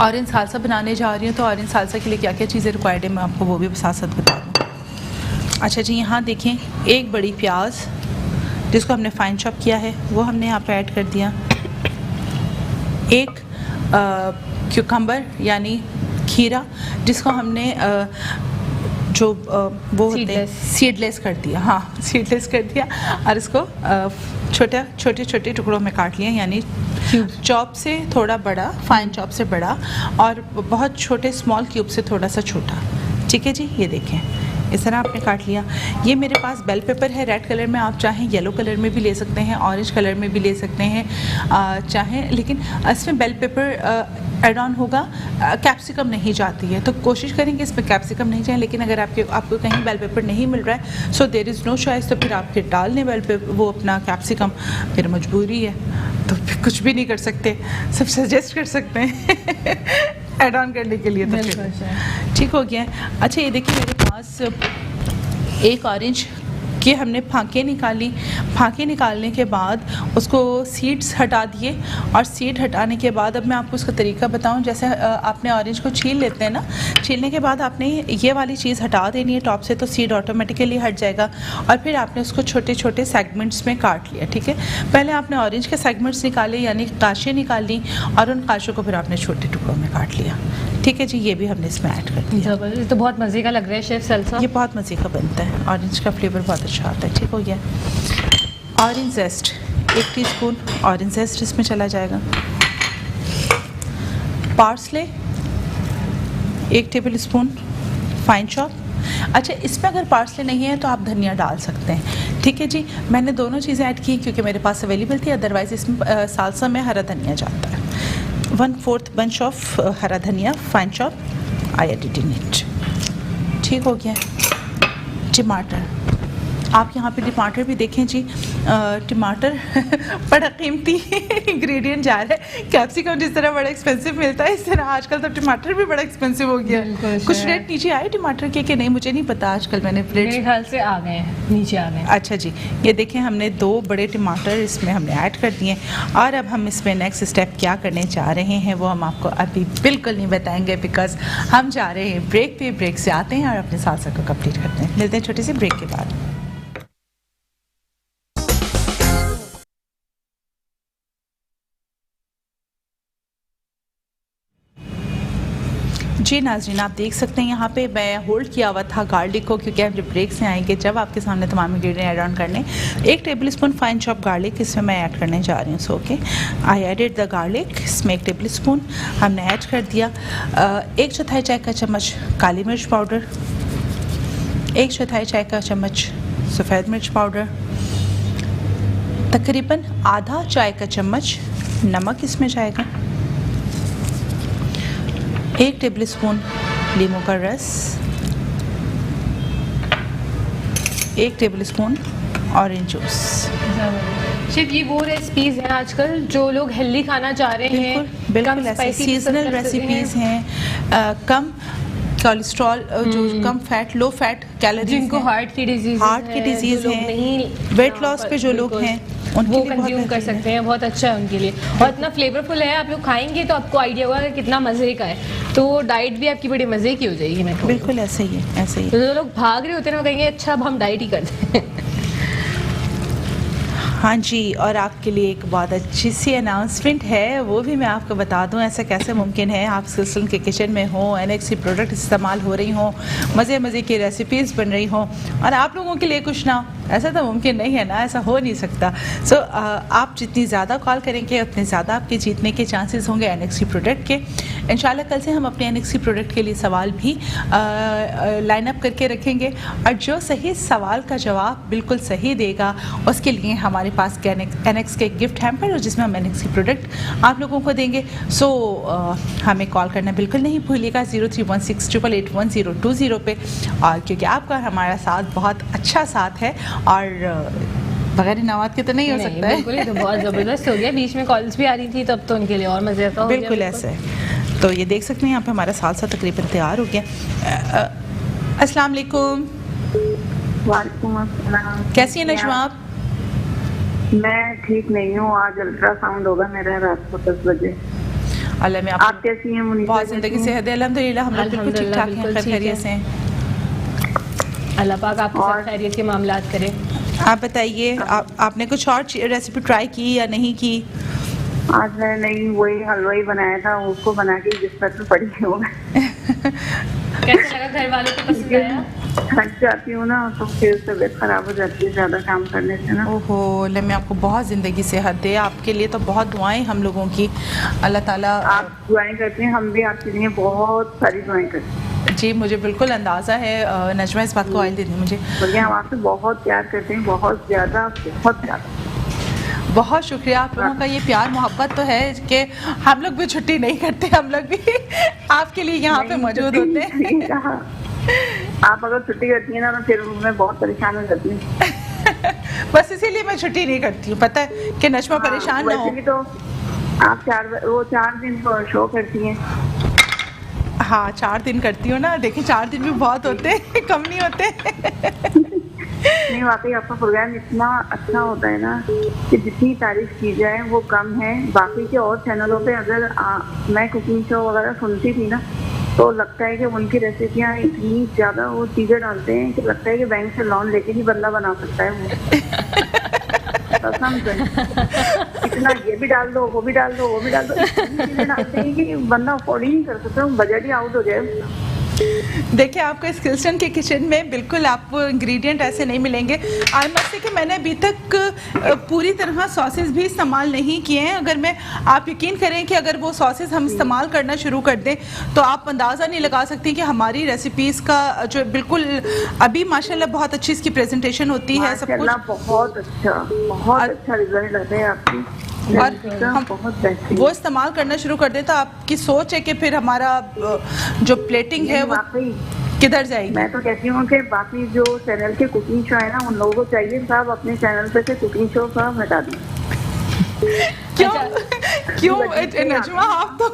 [SPEAKER 1] ऑरेंज सालसा बनाने जा रही हूँ, तो ऑरेंज सालसा के लिए क्या क्या चीज़ें रिक्वायर्ड है मैं आपको वो भी साथ साथ बता दूँ। अच्छा जी, यहाँ देखें, एक बड़ी प्याज जिसको हमने फाइन चॉप किया है वो हमने यहाँ पे ऐड कर दिया। एक क्यूकम्बर यानी खीरा जिसको हमने जो वो होते हैं सीडलेस कर दिया, हाँ सीडलेस कर दिया, और इसको छोटे छोटे टुकड़ों में काट लिया, यानी चॉप से थोड़ा बड़ा, फाइन चॉप से बड़ा, और बहुत छोटे स्मॉल क्यूब से थोड़ा सा छोटा। ठीक है जी, ये देखें इस तरह आपने काट लिया। ये मेरे पास बेल पेपर है रेड कलर में, आप चाहें येलो कलर में भी ले सकते हैं, ऑरेंज कलर में भी ले सकते हैं चाहें, लेकिन इसमें बेल पेपर एड ऑन होगा। कैप्सिकम नहीं जाती है, तो कोशिश करेंगे इसमें कैप्सिकम नहीं जाए, लेकिन अगर आपको कहीं बेल पेपर नहीं मिल रहा है, so there is no choice, तो फिर आप फिर डाल लें बेल पेपर, वो अपना कैप्सिकम, फिर मजबूरी है, तो फिर कुछ भी नहीं कर सकते, सब सजेस्ट कर सकते हैं एड ऑन करने के लिए। तो फिर ठीक हो गया है। अच्छा, ये देखिए मेरे पास एक ऑरेंज कि हमने फांके निकाली, फांके निकालने के बाद उसको सीड्स हटा दिए, और सीड हटाने के बाद अब मैं आपको उसका तरीका बताऊं। जैसे आपने ऑरेंज को छील लेते हैं ना, छीलने के बाद आपने ये वाली चीज़ हटा देनी है टॉप से, तो सीड ऑटोमेटिकली हट जाएगा, और फिर आपने उसको छोटे छोटे सेगमेंट्स में काट लिया। ठीक है, पहले आपने ऑरेंज के सेगमेंट्स निकाले, यानी काशें निकाली, और उन काशों को फिर आपने छोटे टुकड़ों में काट लिया। ठीक है जी, ये भी हमने इसमें ऐड कर दिया।
[SPEAKER 2] जबरदस्त, तो बहुत मज़े का लग रहा है शेफ सल्सा।
[SPEAKER 1] ये बहुत मज़े का बनता है, ऑरेंज का फ्लेवर बहुत अच्छा आता है। ठीक हो गया। ऑरेंज जेस्ट 1 टीस्पून ऑरेंज जेस्ट इसमें चला जाएगा। Parsley 1 tablespoon fine chop. अच्छा, इसमें अगर पार्सले नहीं है तो आप धनिया डाल सकते हैं। ठीक है जी, मैंने दोनों चीज़ें ऐड की क्योंकि मेरे पास अवेलेबल थी, अदरवाइज़ इसमें सालसा में हरा धनिया जाता है। 1/4 बंच ऑफ हरा धनिया fine chop, I added in it. ठीक हो गया। टमाटर, आप यहाँ पे टमाटर भी देखें जी, टमाटर बड़ा कीमती इंग्रेडिएंट जा रहा है। कैप्सिकम जिस तरह बड़ा एक्सपेंसिव मिलता है, इस तरह आजकल तो टमाटर भी बड़ा एक्सपेंसिव हो गया। कुछ रेट नीचे आए टमाटर के कि नहीं, मुझे नहीं पता, आजकल मैंने
[SPEAKER 2] मेरे ख्याल से आ गए हैं, नीचे आ गए।
[SPEAKER 1] अच्छा जी, ये देखें हमने 2 बड़े टमाटर इसमें हमने ऐड कर दिए, और अब हम इसमें नेक्स्ट स्टेप क्या करने जा रहे हैं वो हम आपको अभी बिल्कुल नहीं बताएंगे, बिकॉज हम जा रहे हैं ब्रेक पे। ब्रेक से आते हैं और अपने सालसा को कंप्लीट करते हैं। मिलते हैं छोटी सी ब्रेक के बाद। जी नाज़रीन, आप देख सकते हैं यहाँ पे मैं होल्ड किया हुआ था गार्लिक को, क्योंकि हम जब ब्रेक से आएंगे जब आपके सामने तमाम इंग्रेडिएंट ऐड ऑन करने। 1 tablespoon fine chop garlic इसमें मैं ऐड करने जा रही हूँ। So okay, I added the garlic. इसमें 1 टेबल स्पून हमने ऐड कर दिया। 1/4 चाय का चम्मच काली मिर्च पाउडर, 1/4 चाय का चम्मच सफ़ेद मिर्च पाउडर, तकरीबन आधा चाय का चम्मच नमक इसमें जाएगा, 1 टेबल स्पून नींबू का रस, 1 table spoon orange juice.
[SPEAKER 2] Chef, ये वो रेसिपीज हैं आजकल जो लोग हेल्दी खाना चाह रहे हैं,
[SPEAKER 1] बिल्कुल ऐसे सीजनल रेसिपीज हैं, कम कोलेस्ट्रॉल, जो कम फैट, लो फैट कैलोरीज,
[SPEAKER 2] जिनको हार्ट की डिजीज
[SPEAKER 1] है, वेट लॉस पे जो लोग हैं
[SPEAKER 2] वो कंज्यूम कर सकते हैं। बहुत अच्छा है उनके लिए, और इतना फ्लेवरफुल है, आप लोग खाएंगे तो आपको आइडिया होगा कि कितना मज़े का है। तो डाइट भी आपकी बड़ी मज़े की हो जाएगी। मैं
[SPEAKER 1] बिल्कुल ऐसे ही है, ऐसे ही।
[SPEAKER 2] तो जो लोग भाग रहे होते हैं ना, वो कहेंगे अच्छा अब हम डाइट ही करते हैं।
[SPEAKER 1] हाँ जी, और आपके लिए एक बहुत अच्छी सी अनाउंसमेंट है, वो भी मैं आपको बता दूं। ऐसा कैसे मुमकिन है आप सिलसिल के किचन में हो, NXC प्रोडक्ट इस्तेमाल हो रही हो, मज़े मज़े की रेसिपीज़ बन रही हो, और आप लोगों के लिए कुछ ना हो? ऐसा तो मुमकिन नहीं है ना, ऐसा हो नहीं सकता। सो आप जितनी ज़्यादा कॉल करेंगे उतने ज़्यादा आपके जीतने के चांसेस होंगे NXC प्रोडक्ट के। इंशाल्लाह कल से हम अपने NXC प्रोडक्ट के लिए सवाल भी लाइन अप करके रखेंगे, और जो सही सवाल का जवाब बिल्कुल सही देगा उसके लिए हमारे पास NX के गिफ्ट हैम्पर, जिसमें हम NXC प्रोडक्ट आप लोगों को देंगे। सो हमें कॉल करना बिल्कुल नहीं भूलिएगा 0316881020 पे, और क्योंकि आपका हमारा साथ बहुत अच्छा साथ है, और बगैर इनामात के तो नहीं हो सकता है।
[SPEAKER 2] बिल्कुल, तो बहुत ज़बरदस्त हो गया। बीच में कॉल्स भी आ रही थी, तब तो उनके लिए और मज़े का हो गया।
[SPEAKER 1] बिल्कुल ऐसे है। तो ये देख सकते हैं यहाँ पे हमारा सालसा तकरीबन तैयार हो गया। अस्सलाम वालेकुम।
[SPEAKER 3] वालेकुम अस्सलाम।
[SPEAKER 1] कैसी हैं नजमा आप?
[SPEAKER 3] मैं ठीक नहीं हूँ, आज अल्ट्रासाउंड होगा मेरा रात को 10 बजे।
[SPEAKER 1] अल्लाह में
[SPEAKER 3] आप कैसी हैं मुनीसा?
[SPEAKER 1] बहुत ज़िंदगी सेहत है अल्हम्दुलिल्लाह, हम लोग बिल्कुल ठीक ठाक हैं, खैर खैरियत से हैं।
[SPEAKER 2] अल्लाह पाक आपके साथ खैरियत के मामलात करे।
[SPEAKER 1] आप बताइए, आपने कुछ और रेसिपी ट्राई की या नहीं की?
[SPEAKER 3] आज मैं नहीं, वही हलवा ही बनाया था, उसको बना के बिस्तर पे पड़ी हूँ।
[SPEAKER 2] कैसा लगा, घर वालों को पसंद आया?
[SPEAKER 3] थक जाती हूँ ना, तो फिर तबीयत खराब हो जाती है ज़्यादा काम करने से ना।
[SPEAKER 1] ओहो, मैं आपको बहुत ज़िंदगी सेहत दे, आपके लिए तो बहुत दुआएं हम लोगों की, अल्लाह ताला।
[SPEAKER 3] आप दुआएं करते हैं, हम भी आपके लिए बहुत सारी दुआएं करते हैं।
[SPEAKER 1] जी, मुझे बिल्कुल अंदाज़ा है नजमा, इस बात को ऑयल देनी मुझे।
[SPEAKER 3] बोलिए, हम आपसे बहुत प्यार करते हैं, बहुत ज़्यादा, बहुत ज़्यादा।
[SPEAKER 1] बहुत शुक्रिया। आप लोगों का ये प्यार मोहब्बत तो है कि हम लोग भी छुट्टी नहीं करते, हम लोग भी आपके लिए यहाँ पे मौजूद होते हैं।
[SPEAKER 3] आप अगर छुट्टी करती हैं ना तो फिर मैं बहुत परेशान हो जाती हूँ।
[SPEAKER 1] बस इसीलिए मैं छुट्टी नहीं करती हूँ, पता है कि नजमा परेशान ना हो।
[SPEAKER 3] वैसे भी तो आप 4 दिन शो करती हैं।
[SPEAKER 1] हाँ 4 दिन करती हूँ ना, देखिए 4 दिन भी बहुत होते हैं, कम नहीं होते।
[SPEAKER 3] नहीं वाकई आपका प्रोग्राम इतना अच्छा होता है ना कि जितनी तारीफ की जाए वो कम है। बाकी के और चैनलों पे अगर मैं कुकिंग शो वगैरह सुनती थी ना तो लगता है कि उनकी रेसिपियाँ इतनी ज़्यादा वो चीज़ें डालते हैं कि लगता है कि बैंक से लोन लेके ही बंदा बना सकता है वो। कसम से इतना ये भी डाल दो, वो भी डाल दो, वो भी डाल दो, इतनी चीज़ें डालते हैं कि बंदा अफोर्ड ही नहीं कर सकता, बजट ही आउट हो जाए।
[SPEAKER 1] देखिए आपको इस किल्सन के किचन में बिल्कुल आपको इंग्रेडिएंट ऐसे नहीं मिलेंगे। आई मस्ट से कि मैंने अभी तक पूरी तरह सॉसेस भी इस्तेमाल नहीं किए हैं। अगर मैं, आप यकीन करें कि अगर वो सॉसेस हम इस्तेमाल करना शुरू कर दें तो आप अंदाज़ा नहीं लगा सकती कि हमारी रेसिपीज़ का जो बिल्कुल अभी माशाल्लाह बहुत अच्छी इसकी प्रेजेंटेशन होती है, सब कुछ
[SPEAKER 3] बहुत अच्छा रिजल्ट आता है आपकी।
[SPEAKER 1] और हम वो इस्तेमाल करना शुरू कर दें तो आपकी सोच है कि फिर हमारा जो प्लेटिंग है वो किधर जाएगी।
[SPEAKER 3] मैं तो कहती हूँ कि बाकी जो चैनल के कुकिंग शो है ना उन लोगों को चाहिए साहब अपने चैनल पे से कुकिंग शो साहब हटा दें।
[SPEAKER 1] क्यों नजमा आप तो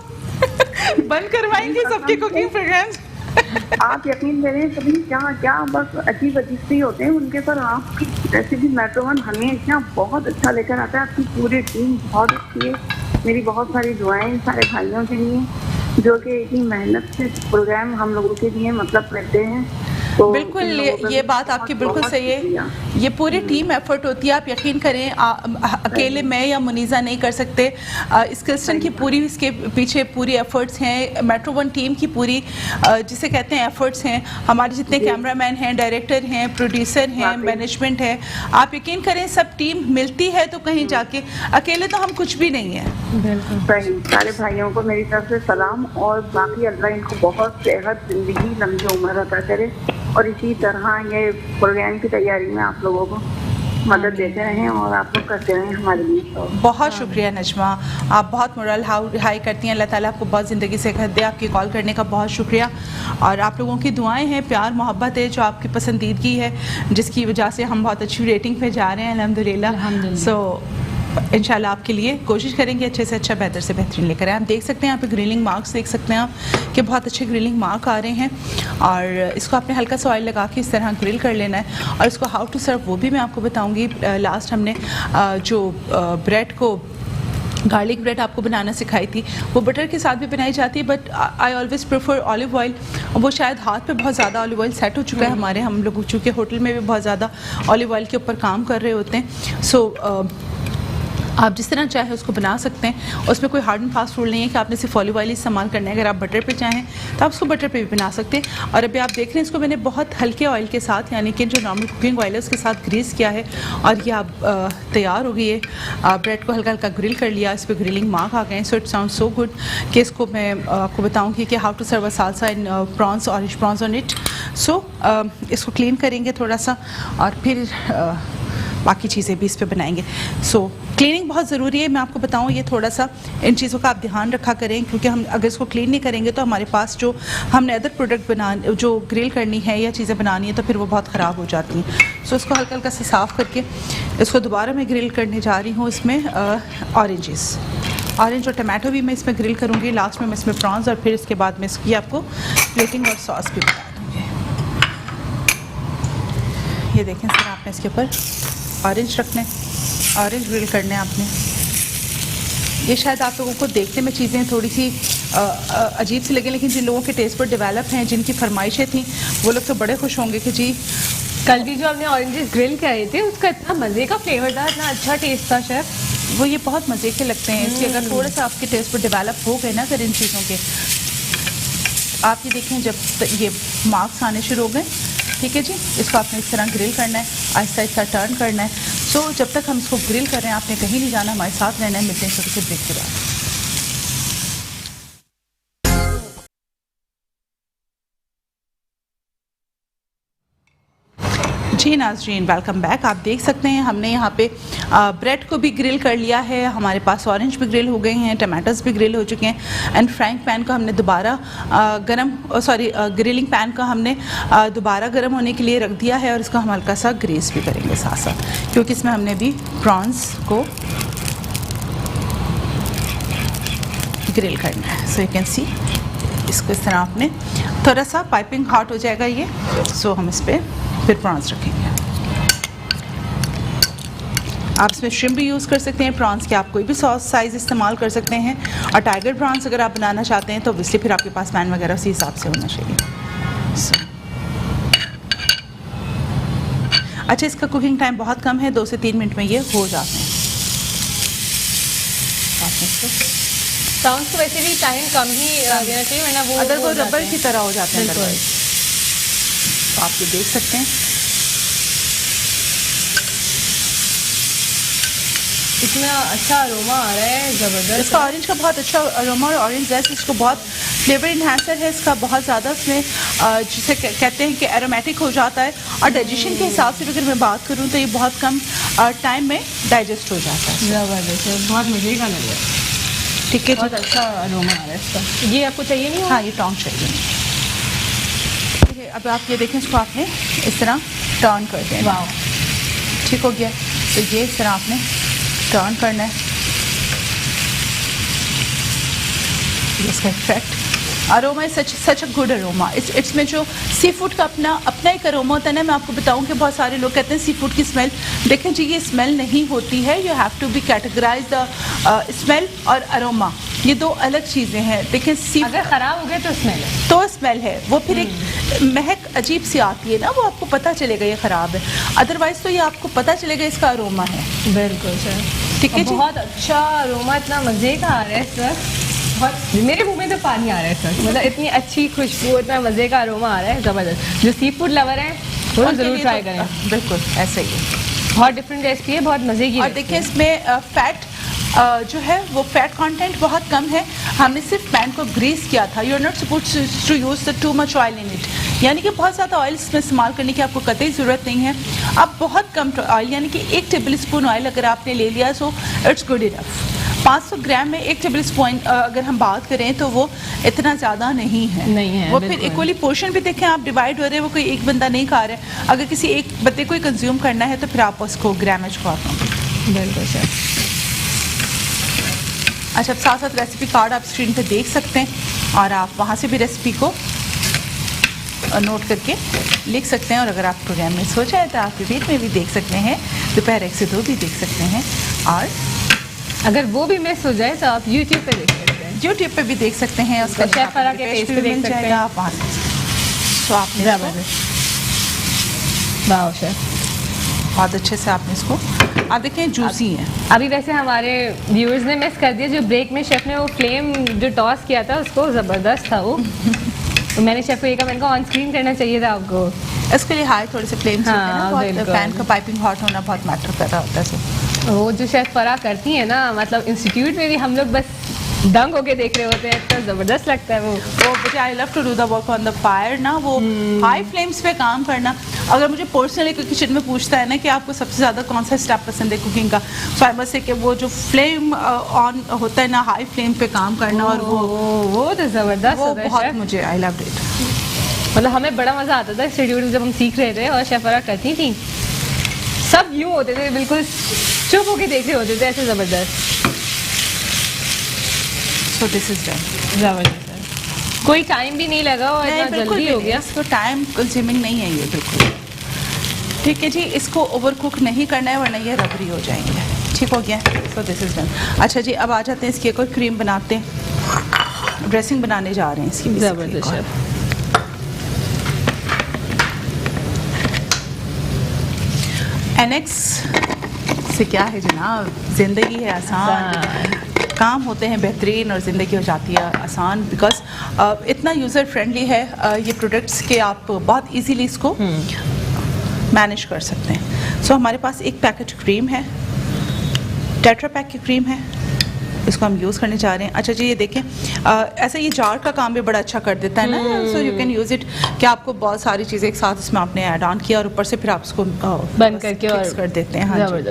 [SPEAKER 1] बंद करवाएंगे सबके कुकिंग प्रोग्राम्स?
[SPEAKER 3] आप यकीन करें कभी क्या बस अजीब सी होते हैं उनके पर। आपकी रेसिपी मेट्रो वन हमेशा बहुत अच्छा लेकर आता है। आपकी पूरी टीम बहुत अच्छी है। मेरी बहुत सारी दुआएं सारे भाइयों के लिए जो कि इतनी मेहनत से प्रोग्राम हम लोगों के लिए मतलब करते हैं। तो
[SPEAKER 1] बिल्कुल ये बात आपकी बिल्कुल सही है। ये पूरी टीम एफर्ट होती है, आप यकीन करें अकेले मैं या मुनीज़ा नहीं कर सकते। इस किल्सन की पूरी इसके पीछे पूरी एफर्ट्स हैं, मेट्रो वन टीम की पूरी जिसे कहते हैं एफर्ट्स हैं। हमारे जितने कैमरामैन हैं, डायरेक्टर हैं, प्रोड्यूसर हैं, मैनेजमेंट है, आप यकीन करें सब टीम मिलती है तो कहीं जाके, अकेले तो हम कुछ भी नहीं है।
[SPEAKER 3] बिल्कुल सही। सारे भाइयों को मेरी तरफ से सलाम और बाकी अल्लाह इनको बहुत सेहत, जिंदगी, लंबी उम्र अता करे और इसी तरह ये प्रोग्राम की तैयारी में आप लोगों को मदद देते रहें और आप लोग करते रहें हमारे लिए।
[SPEAKER 1] बहुत शुक्रिया नजमा, आप बहुत मोरल हाई करती हैं। अल्लाह ताला आपको बहुत ज़िंदगी से सेहत दे। आपकी कॉल करने का बहुत शुक्रिया और आप लोगों की दुआएं हैं, प्यार मोहब्बत है जो आपकी पसंदीदगी है जिसकी वजह से हम बहुत अच्छी रेटिंग पे जा रहे हैं अल्हम्दुलिल्लाह। सो इंशाल्लाह आपके लिए कोशिश करेंगे अच्छे से अच्छा, बेहतर से बेहतरीन लेकर आए। आप देख सकते हैं यहाँ पे ग्रिलिंग मार्क्स देख सकते हैं आप कि बहुत अच्छे ग्रिलिंग मार्क आ रहे हैं और इसको आपने हल्का सा ऑयल लगा के इस तरह ग्रिल कर लेना है। और इसको हाउ टू सर्व वो भी मैं आपको बताऊँगी। लास्ट हमने जो ब्रेड को गार्लिक ब्रेड आपको बनाना सिखाई थी, वो बटर के साथ भी बनाई जाती है but I always prefer olive oil. वो शायद हाथ पे बहुत ज़्यादा ऑलिव ऑयल सेट हो चुका है हमारे, हम लोग चूँकि होटल में भी बहुत ज़्यादा ऑलिव ऑयल के ऊपर काम कर रहे होते हैं। सो आप जिस तरह चाहे उसको बना सकते हैं। उसमें कोई हार्ड एंड फास्ट रूल नहीं है कि आपने सिर्फ ऑलिव ऑयल इस्तेमाल करना है। अगर आप बटर पे चाहें तो आप उसको बटर पे भी बना सकते हैं। और अभी आप देख रहे हैं इसको मैंने बहुत हल्के ऑयल के साथ, यानी कि जो नॉर्मल कुकिंग ऑयल है उसके साथ ग्रीस किया है और ये आप तैयार हो गई है। ब्रेड को हल्का हल्का ग्रिल कर लिया, इस पर ग्रिलिंग मार्क आ गए। So it sound so good कि इसको मैं आपको बताऊँगी कि how to serve a salsa in prawns, orange prawns on it. So इसको क्लीन करेंगे थोड़ा सा और फिर बाकी चीज़ें भी इस पर बनाएंगे। सो क्लीनिंग बहुत ज़रूरी है। मैं आपको बताऊँ ये थोड़ा सा इन चीज़ों का आप ध्यान रखा करें क्योंकि हम अगर इसको क्लीन नहीं करेंगे तो हमारे पास जो हमने अदर प्रोडक्ट जो ग्रिल करनी है या चीज़ें बनानी है तो फिर वो बहुत ख़राब हो जाती हैं। सो इसको हल्का हल्का से साफ़ करके इसको दोबारा मैं ग्रिल करने जा रही हूँ। इसमें ऑरेंज और टमाटो भी मैं इसमें ग्रिल करूँगी। लास्ट में मैं इसमें प्रॉन्स और फिर इसके बाद में इसकी आपको प्लेटिंग और सॉस भी बता दूँगी। ये देखें सर, आपने इसके ऊपर ऑरेंज रखने, ऑरेंज ग्रिल करने आपने। ये शायद आप लोगों को देखने में चीज़ें थोड़ी सी अजीब सी लगे, लेकिन जिन लोगों के टेस्ट पर डेवलप हैं, जिनकी फरमाइशें थी, वो लोग तो बड़े खुश होंगे कि जी
[SPEAKER 2] कल भी जो हमने ऑरेंजेस ग्रिल करे थे उसका इतना मज़े का फ्लेवर था, इतना अच्छा टेस्ट था शेफ।
[SPEAKER 1] वो ये बहुत मज़े के लगते हैं। इसलिए अगर थोड़ा सा आपके टेस्ट पर डेवलप हो गए ना अगर इन चीज़ों के, आप ये देखें जब ये मार्क्स आने शुरू हो गए, ठीक है जी, इसको आपने इस तरह ग्रिल करना है, आहिस्ता आहिस्ता टर्न करना है। सो जब तक हम इसको ग्रिल कर रहे हैं आपने कहीं नहीं जाना, हमारे साथ रहना है। मिलते हैं छोटे से ब्रेक के बाद। जी नाज़रीन, वेलकम बैक। आप देख सकते हैं हमने यहाँ पे ब्रेड को भी ग्रिल कर लिया है, हमारे पास ऑरेंज भी ग्रिल हो गए हैं, टमाटोस भी ग्रिल हो चुके हैं एंड फ्राइंग पैन को हमने दोबारा ग्रिलिंग पैन को हमने दोबारा गर्म होने के लिए रख दिया है और इसको हम हल्का सा ग्रीस भी करेंगे साथ साथ, क्योंकि इसमें हमने भी प्रॉन्स को ग्रिल करना है। सो यू कैन सी, इसको इस तरह आपने थोड़ा सा पाइपिंग हॉट हो जाएगा ये, सो हम इस पर फिर प्रॉन्स रखेंगे। आप इसमें श्रिम्प भी यूज़ कर सकते हैं, प्रॉन्स के आप कोई भी सॉस साइज़ इस्तेमाल कर सकते हैं, और टाइगर प्रॉन्स अगर आप बनाना चाहते हैं तो ऑब्वियसली फिर आपके पास पैन वगैरह उसी हिसाब से होना चाहिए। अच्छा, इसका कुकिंग टाइम बहुत कम है, 2 से 3 मिनट में ये हो जाते हैं।
[SPEAKER 2] साउंड तो वैसे भी टाइम कम ही देना चाहिए, वरना वो
[SPEAKER 1] अगर वो रबर की तरह हो जाते हैं
[SPEAKER 2] बिल्कुल।
[SPEAKER 1] तो आप ये देख सकते हैं।
[SPEAKER 2] इतना अच्छा अरोमा आ रहा है, ज़बरदस्त।
[SPEAKER 1] इसका ऑरेंज का बहुत अच्छा अरोमा, और ऑरेंज जैसे इसको बहुत फ्लेवर इन्हांसर है इसका बहुत ज़्यादा, इसमें जिसे कहते हैं कि एरोमेटिक हो जाता है, और डाइजेशन के हिसाब से अगर मैं बात करूँ तो ये बहुत कम टाइम में डाइजेस्ट हो जाता है।
[SPEAKER 2] ज़बरदस्त है, बहुत मज़े का लग रहा है।
[SPEAKER 1] ठीक है,
[SPEAKER 2] बहुत अच्छा अरोमा आ रहा है इसका। ये आपको चाहिए नहीं?
[SPEAKER 1] हाँ, ये टॉन्ग चाहिए। ठीक है, अब आप ये देखें, इसको आपने इस तरह टर्न कर दें।
[SPEAKER 2] वाह,
[SPEAKER 1] ठीक हो गया। तो ये इस तरह आपने टर्न करना है। इसका effect aroma is such a good aroma. इसमें जो सी फूड का अपना एक अरोमा होता है ना, मैं आपको बताऊं कि बहुत सारे लोग कहते हैं सी फूड की स्मेल। देखें जी, ये स्मेल नहीं होती है, you have to be categorise the smell और अरोमा, ये 2 अलग चीज़ें हैं। देखें,
[SPEAKER 2] अगर ख़राब हो गए तो स्मेल है,
[SPEAKER 1] तो स्मेल है, वो फिर एक महक अजीब सी आती है ना, वो आपको पता चलेगा ये ख़राब है, अदरवाइज़ तो ये आपको पता चलेगा इसका अरोमा है।
[SPEAKER 2] बिल्कुल सर,
[SPEAKER 1] ठीक है जी।
[SPEAKER 2] बहुत अच्छा अरोमा, इतना मज़े का आ रहा है सर, बहुत, मेरे मुंह में तो पानी आ रहा है सर, मतलब इतनी अच्छी खुशबू, इतना मज़े का अरोमा आ रहा है, ज़बरदस्त। जो सी फूड लवर हैं वो
[SPEAKER 1] उनके
[SPEAKER 2] ज़रूर
[SPEAKER 1] लिए
[SPEAKER 2] ट्राई
[SPEAKER 1] तो,
[SPEAKER 2] करें।
[SPEAKER 1] बिल्कुल ऐसा ही है।
[SPEAKER 2] बहुत डिफरेंट रेसिपी है, बहुत मज़े की।
[SPEAKER 1] और देखिए, इसमें फैट जो है वो फैट कंटेंट बहुत कम है। हमने सिर्फ पैन को ग्रीस किया था। You are not supposed to use the too much oil in it, यानी कि बहुत ज़्यादा ऑयल इसमें इस्तेमाल करने की आपको कतई ज़रूरत नहीं है। अब बहुत कम ऑयल, यानी कि 1 टेबल स्पून ऑयल अगर आपने ले लिया सो इट्स गुड इनफ। 500 ग्राम में 1 टेबल स्पून अगर हम बात करें तो वो इतना ज़्यादा नहीं है, वो फिर इक्वली पोर्शन भी देखें आप डिवाइड हो रहे हैं, वो कोई एक बंदा नहीं खा रहा है। अगर किसी एक बंदे को ही कंज्यूम करना है तो फिर आप उसको ग्रामेज को आप
[SPEAKER 2] बिल्कुल सर।
[SPEAKER 1] अच्छा, अब साथ साथ रेसिपी कार्ड आप स्क्रीन पे देख सकते हैं और आप वहाँ से भी रेसिपी को नोट करके लिख सकते हैं, और अगर आप प्रोग्राम में हो जाए तो आप रिपीट में भी देख सकते हैं, दोपहर 1 से 2 भी देख सकते हैं, और
[SPEAKER 2] अगर वो भी मिस हो जाए तो आप यूट्यूब पे देख सकते हैं,
[SPEAKER 1] यूट्यूब पे भी देख सकते हैं, उसका
[SPEAKER 2] शेफ फराह के पेज पे देख सकते हैं
[SPEAKER 1] आप वहाँ से। तो आपने
[SPEAKER 2] वाह शेफ,
[SPEAKER 1] बहुत अच्छे से आपने इसको, आप देखें जूसी है।
[SPEAKER 2] अभी वैसे हमारे व्यूअर्स ने मिस कर दिया, जो ब्रेक में शेफ ने वो फ्लेम जो टॉस किया था उसको, ज़बरदस्त था वो। तो मैंने शेफ को ये कहा, मैंने कहा ऑन स्क्रीन करना चाहिए था आपको।
[SPEAKER 1] इसके लिए हाई थोड़े से फ्लेम्स होते हैं ना, बहुत पैन का पाइपिंग हॉट होना बहुत मैटर कर रहा होता है।
[SPEAKER 2] वो जो शेफ फराह करती है ना, मतलब इंस्टीट्यूट में भी हम लोग बस दंग होके देख रहे होते हैं, इतना ज़बरदस्त लगता है वो
[SPEAKER 1] मुझे I love to do the work on the fire ना, वो हाई फ्लेम्स पे काम करना। अगर मुझे पर्सनली कोई किचन में पूछता है ना कि आपको सबसे ज़्यादा कौन सा स्टेप पसंद है कुकिंग का, तो आई मस्ट से कि वो जो फ्लेम ऑन होता है ना, हाई फ्लेम पे काम करना, और
[SPEAKER 2] वो तो ज़बरदस्त
[SPEAKER 1] वो
[SPEAKER 2] होता है
[SPEAKER 1] बहुत
[SPEAKER 2] शेफ।
[SPEAKER 1] मुझे आई लव इट।
[SPEAKER 2] मतलब हमें बड़ा मज़ा आता था इंस्टीट्यूट में जब हम सीख रहे थे और शेफ फराह करती थी, सब यूँ होते थे, बिल्कुल चुप होके देख रहे होते थे, ऐसे ज़बरदस्त।
[SPEAKER 1] So this is done.
[SPEAKER 2] ज़बरदस्त, कोई टाइम भी नहीं लगा और इतना जल्दी हो गया।
[SPEAKER 1] इसको टाइम कंज्यूमिंग नहीं है ये बिल्कुल। ठीक है जी, इसको ओवर कुक नहीं करना है वरना ये रबरी हो जाएंगे। ठीक हो गया, सो दिस इज डन। अच्छा जी, अब आ जाते हैं इसकी एक और क्रीम बनाते हैं, ड्रेसिंग बनाने जा रहे हैं इसकी।
[SPEAKER 2] ज़बरदस्त शेफ।
[SPEAKER 1] एनेक्स से क्या है जनाब, ज़िंदगी है आसान, काम होते हैं बेहतरीन और ज़िंदगी हो जाती है आसान, बिकॉज इतना यूज़र फ्रेंडली है ये प्रोडक्ट्स के आप बहुत इजीली इसको मैनेज कर सकते हैं। सो हमारे पास एक पैकेट क्रीम है, टेट्रा पैक की क्रीम है, इसको हम यूज़ करने जा रहे हैं। अच्छा जी, ये देखें ऐसा ये जार का काम भी बड़ा अच्छा कर देता है ना, so you can use it कि आपको बहुत सारी चीज़ें एक साथ इसमें आपने ऐड ऑन किया और ऊपर से फिर आप इसको
[SPEAKER 2] बंद करके
[SPEAKER 1] फिक्स कर देते हैं। हाँ जी,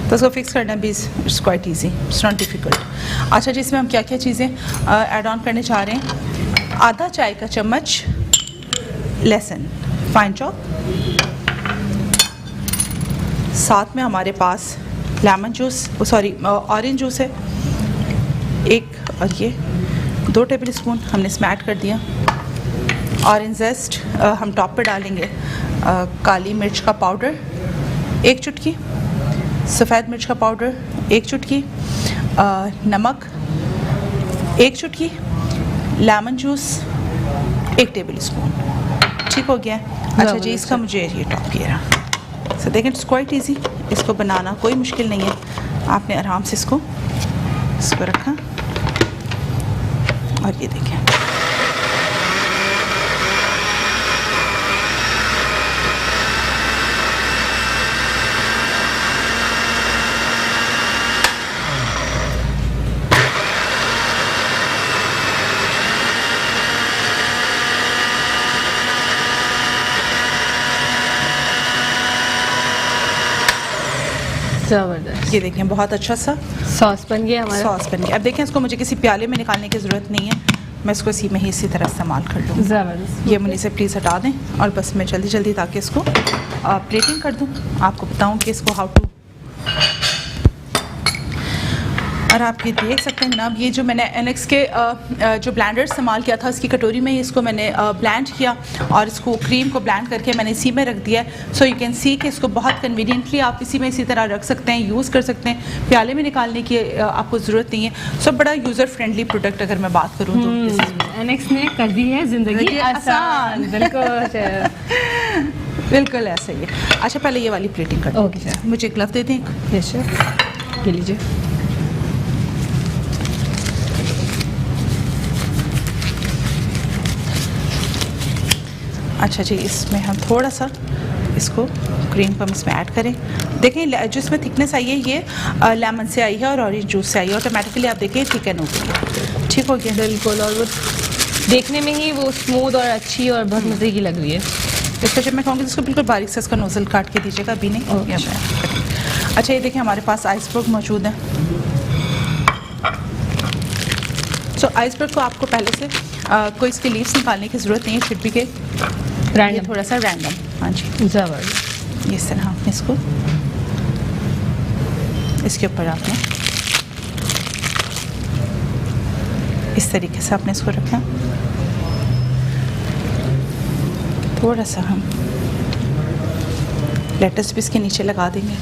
[SPEAKER 1] तो इसको फिक्स करना भी it's quite easy, it's not difficult. अच्छा जी, इसमें हम क्या क्या चीज़ें ऐड ऑन करने जा रहे हैं। आधा चाय का चम्मच लहसुन फाइन चॉप, साथ में हमारे पास lemon juice, sorry orange juice है एक, और ये 2 टेबल स्पून हमने इसमें ऐड कर दिया। ऑरेंज जेस्ट हम टॉप पे डालेंगे। काली मिर्च का पाउडर 1 चुटकी, सफ़ेद मिर्च का पाउडर 1 चुटकी, नमक 1 चुटकी, लेमन जूस 1 टेबल स्पून। ठीक हो गया। अच्छा जी, इसका मुझे ये टॉप किया सो देखें, इट्स क्वाइट ईजी, इसको बनाना कोई मुश्किल नहीं है। आपने आराम से इसको रखा और ये देखें
[SPEAKER 2] ज़बरदस्त।
[SPEAKER 1] ये देखें बहुत अच्छा सा
[SPEAKER 2] सॉस बन गया हमारा।
[SPEAKER 1] सॉस बन गया। अब देखें, इसको मुझे किसी प्याले में निकालने की ज़रूरत नहीं है, मैं इसको इसी में ही इसी तरह इस्तेमाल कर लूँ।
[SPEAKER 2] ज़बरदस्त।
[SPEAKER 1] ये मुझे से प्लीज़ हटा दें और बस मैं जल्दी जल्दी ताकि इसको प्लेटिंग कर दूँ, आपको बताऊँ कि इसको हाउ टू। और आप ये देख सकते हैं जनाब, ये जो मैंने एनेक्स के जो ब्लेंडर इस्तेमाल किया था, इसकी कटोरी में इसको मैंने ब्लेंड किया और इसको क्रीम को ब्लेंड करके मैंने इसी में रख दिया है। सो यू कैन सी कि इसको बहुत कन्वीनियंटली आप इसी में इसी तरह रख सकते हैं, यूज़ कर सकते हैं, प्याले में निकालने की आपको ज़रूरत नहीं है। सो बड़ा यूज़र फ्रेंडली प्रोडक्ट अगर मैं बात करूँ तो
[SPEAKER 2] एनेक्स ने कर दी है ज़िंदगी आसान। बिल्कुल
[SPEAKER 1] बिल्कुल ऐसा ही है। अच्छा, पहले ये वाली प्लेटिंग कर
[SPEAKER 2] ओके सर।
[SPEAKER 1] मुझे ग्लव दे दें।
[SPEAKER 2] यस सर, ये लीजिए।
[SPEAKER 1] अच्छा जी, इसमें हम थोड़ा सा इसको क्रीम को हम इसमें ऐड करें। देखें जो इसमें थिकनेस आई है ये लेमन से आई है और ऑरेंज जूस से आई है, ऑटोमेटिकली आप देखिए थिकन हो गई। ठीक हो गया
[SPEAKER 2] बिल्कुल, और वो देखने में ही वो स्मूथ और अच्छी और बहुत मज़े की लग रही है।
[SPEAKER 1] इसको जब मैं कहूँगी तो इसको बिल्कुल बारीक से इसका नोजल काट के दीजिएगा, अभी नहीं। अच्छा, ये देखें हमारे पास आइसबर्ग मौजूद है। सो आइसबर्ग को आपको पहले से कोई इसके लीव्स निकालने की ज़रूरत नहीं है, फिर भी के
[SPEAKER 2] रैंडम,
[SPEAKER 1] थोड़ा सा रैंडम। हाँ जी,
[SPEAKER 2] ज़बरदस्त।
[SPEAKER 1] इस तरह आपने इसको इसके ऊपर आपने इस तरीके से आपने इसको रखा। थोड़ा सा हम लेटस भी इसके नीचे लगा देंगे